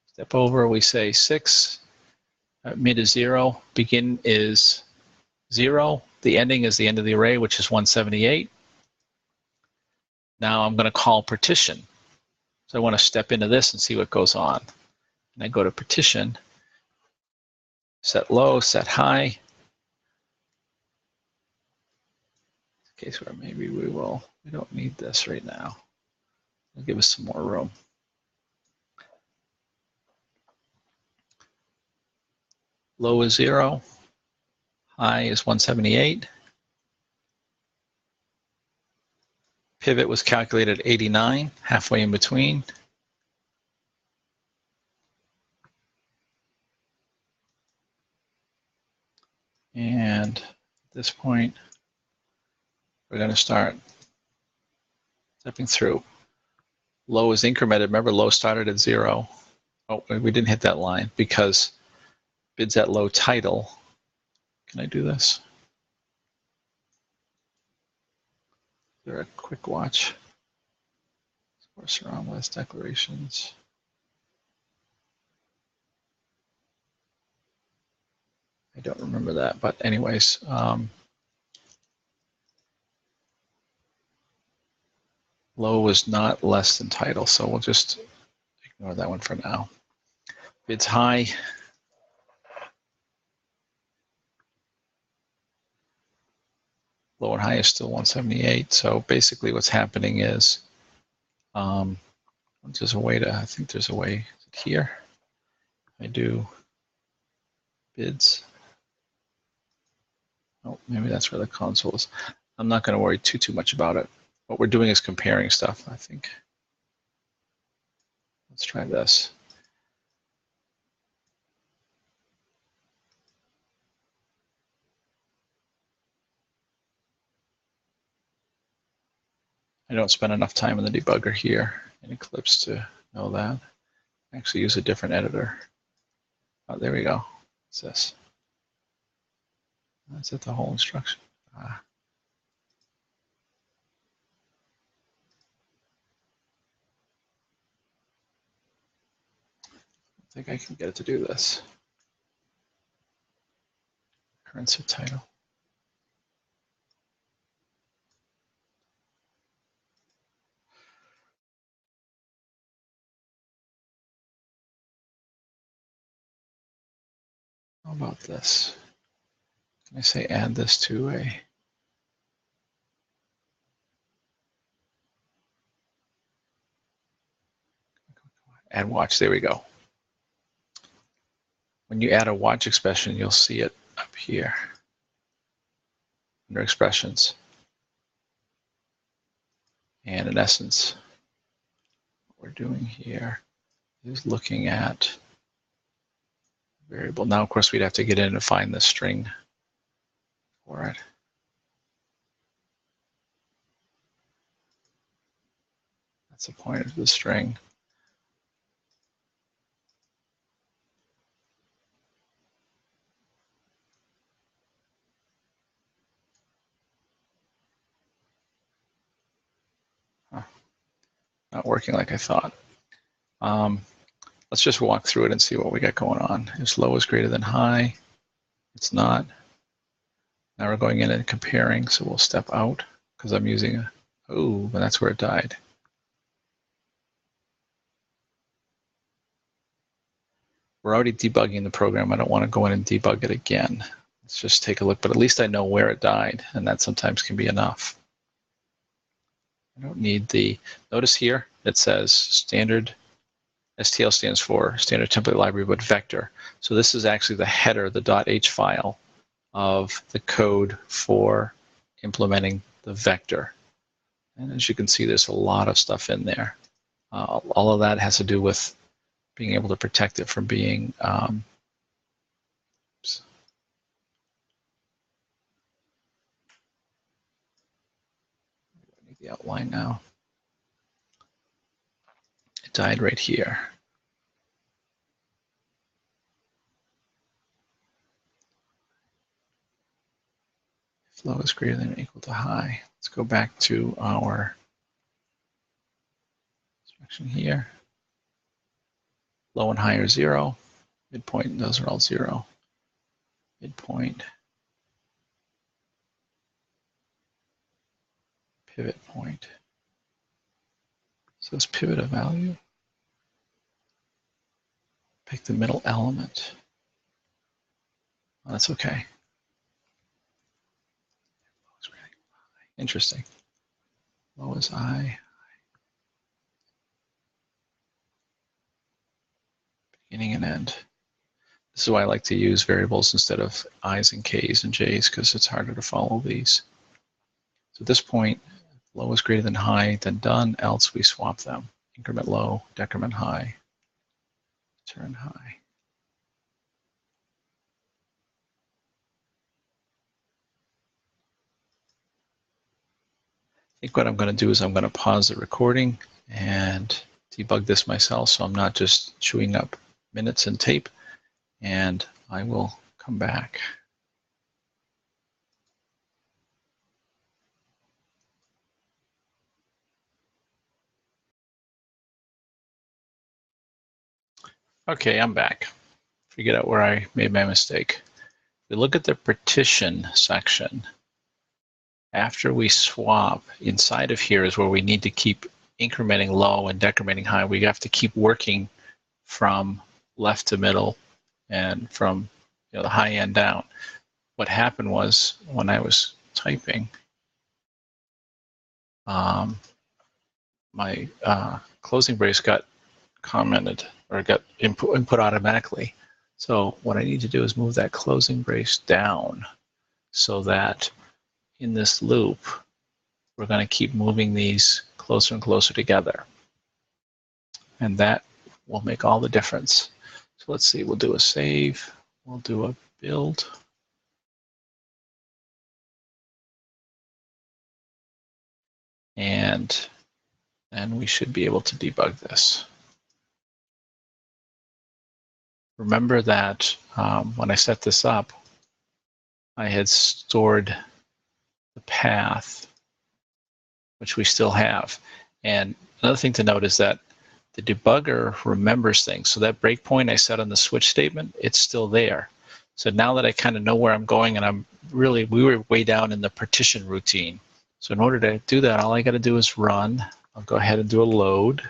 step over, we say 6. Mid is 0. Begin is 0. The ending is the end of the array, which is 178. Now I'm going to call partition. So I want to step into this and see what goes on. And I go to partition, set low, set high. Case where maybe we don't need this right now. It'll give us some more room. Low is 0, high is 178. Pivot was calculated at 89, halfway in between. And at this point, we're going to start stepping through. Low is incremented. Remember, low started at 0. Oh, we didn't hit that line because bids at low title. Can I do this? Is there a quick watch? Source around list declarations. I don't remember that, but anyways, low was not less than title, so we'll just ignore that one for now. Bids high. Low and high is still 178. So basically what's happening is, there's a way to, I think there's a way here. I do bids. Oh, maybe that's where the console is. I'm not going to worry too much about it. What we're doing is comparing stuff, I think. Let's try this. I don't spend enough time in the debugger here in Eclipse to know that. I actually use a different editor. Oh, there we go. What's this? That's it, the whole instruction. I think I can get it to do this. Currency title. How about this? Can I say add this to a add watch? There we go. When you add a watch expression, you'll see it up here under expressions. And in essence, what we're doing here is looking at variable. Now, of course, we'd have to get in and find the string for it. That's the point of the string. Huh. Not working like I thought. Let's just walk through it and see what we got going on. If low is greater than high, it's not. Now we're going in and comparing, so we'll step out because I'm using a, oh, and that's where it died. We're already debugging the program. I don't want to go in and debug it again. Let's just take a look, but at least I know where it died, and that sometimes can be enough. I don't need the, notice here, it says standard, STL stands for standard template library, but vector. So this is actually the header, the .h file of the code for implementing the vector. And as you can see, there's a lot of stuff in there. All of that has to do with being able to protect it from being, oops. I need the outline now. It died right here. If low is greater than or equal to high. Let's go back to our instruction here. Low and high are 0. Midpoint, those are all 0. Midpoint. Pivot point. So let's pivot a value. Pick the middle element. Oh, that's okay. Interesting. Low is I. Beginning and end. This is why I like to use variables instead of i's and k's and j's, because it's harder to follow these. So at this point, low is greater than high, then done, else we swap them. Increment low, decrement high, turn high. I think what I'm going to do is I'm going to pause the recording and debug this myself so I'm not just chewing up minutes and tape, and I will come back. Okay, I'm back. Figured out where I made my mistake. If we look at the partition section, after we swap, inside of here is where we need to keep incrementing low and decrementing high. We have to keep working from left to middle and from the high end down. What happened was when I was typing, my closing brace got commented or got input automatically. So what I need to do is move that closing brace down so that in this loop, we're going to keep moving these closer and closer together. And that will make all the difference. So let's see, we'll do a save, we'll do a build. And then we should be able to debug this. Remember that when I set this up, I had stored the path, which we still have. And another thing to note is that the debugger remembers things. So that breakpoint I set on the switch statement, it's still there. So now that I kind of know where I'm going, and we were way down in the partition routine. So in order to do that, all I got to do is run. I'll go ahead and do a load.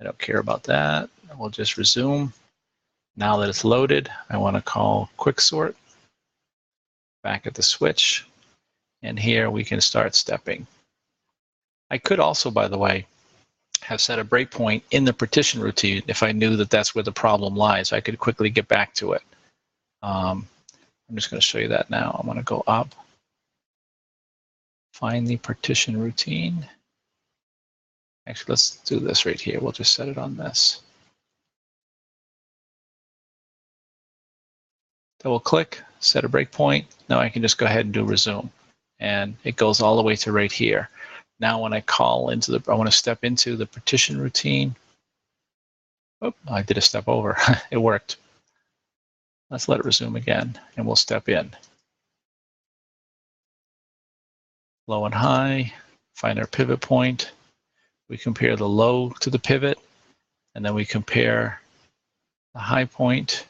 I don't care about that. We'll just resume. Now that it's loaded, I want to call Quicksort back at the switch. And here we can start stepping. I could also, by the way, have set a breakpoint in the partition routine if I knew that that's where the problem lies. I could quickly get back to it. I'm just going to show you that now. I'm going to go up, find the partition routine. Actually, let's do this right here. We'll just set it on this. Double click, set a breakpoint. Now I can just go ahead and do resume. And it goes all the way to right here. Now when I call into I want to step into the partition routine. Oh, I did a step over. It worked. Let's let it resume again, and we'll step in. Low and high, find our pivot point. We compare the low to the pivot, and then we compare the high point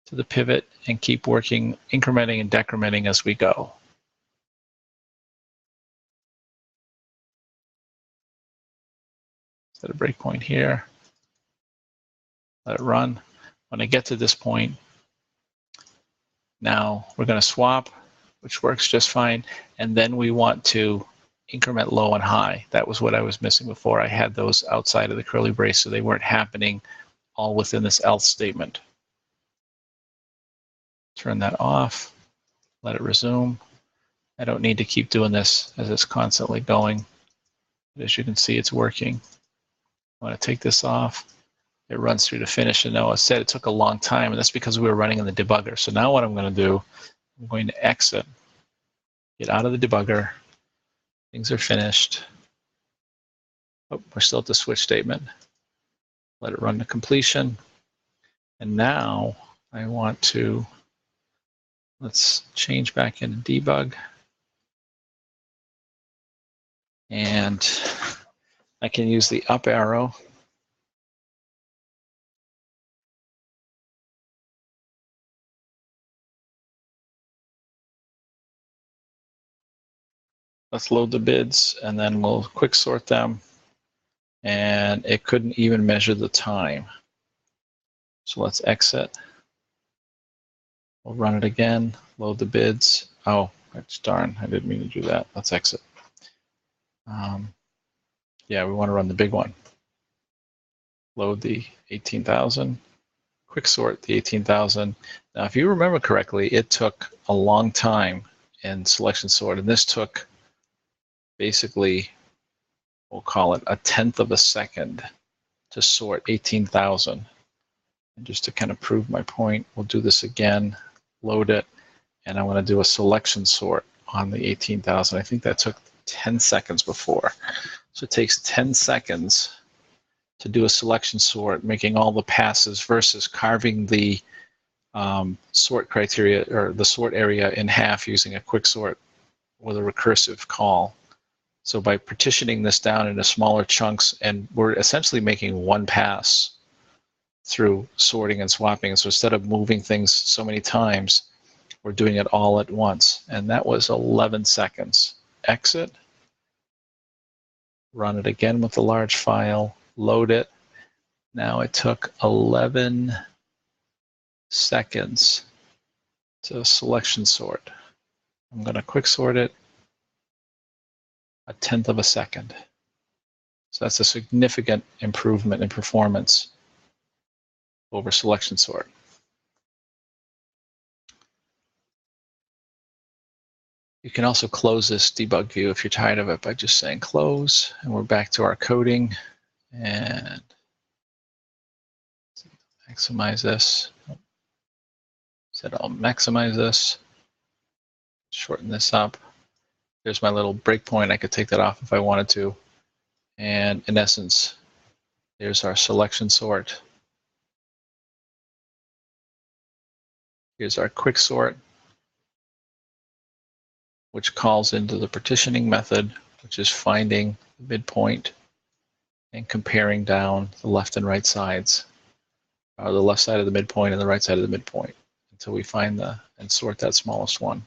to the pivot and keep working, incrementing and decrementing as we go. Set a breakpoint here. Let it run. When I get to this point, now we're going to swap, which works just fine. And then we want to increment low and high. That was what I was missing before. I had those outside of the curly brace, so they weren't happening all within this else statement. Turn that off. Let it resume. I don't need to keep doing this as it's constantly going. But as you can see, it's working. I want to take this off. It runs through to finish. And now I said it took a long time, and that's because we were running in the debugger. So now what I'm going to do, I'm going to exit, get out of the debugger. Things are finished. Oh, we're still at the switch statement. Let it run to completion. And now I want to, let's change back into debug. And I can use the up arrow. Let's load the bids, and then we'll quick sort them. And it couldn't even measure the time. So let's exit. We'll run it again, load the bids. Oh, darn, I didn't mean to do that. Let's exit. Yeah, we want to run the big one. Load the 18,000, quick sort the 18,000. Now, if you remember correctly, it took a long time in selection sort, and this took basically, we'll call it 1/10 of a second to sort 18,000. And just to kind of prove my point, we'll do this again, load it, and I want to do a selection sort on the 18,000. I think that took 10 seconds before. So it takes 10 seconds to do a selection sort, making all the passes versus carving the sort criteria or the sort area in half using a quicksort with a recursive call. So by partitioning this down into smaller chunks, and we're essentially making one pass through sorting and swapping. So instead of moving things so many times, we're doing it all at once. And that was 11 seconds. Exit. Run it again with the large file. Load it. Now it took 11 seconds to selection sort. I'm going to quick sort it 1/10 of a second. So that's a significant improvement in performance over selection sort. You can also close this debug view if you're tired of it by just saying close, and we're back to our coding. And maximize this. Said I'll maximize this, shorten this up. There's my little breakpoint. I could take that off if I wanted to. And in essence, there's our selection sort. Here's our quick sort, which calls into the partitioning method, which is finding the midpoint and comparing down the left and right sides, the left side of the midpoint and the right side of the midpoint, until we find and sort that smallest one.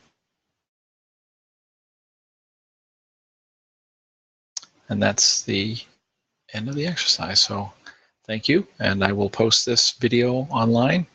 And that's the end of the exercise. So thank you, and I will post this video online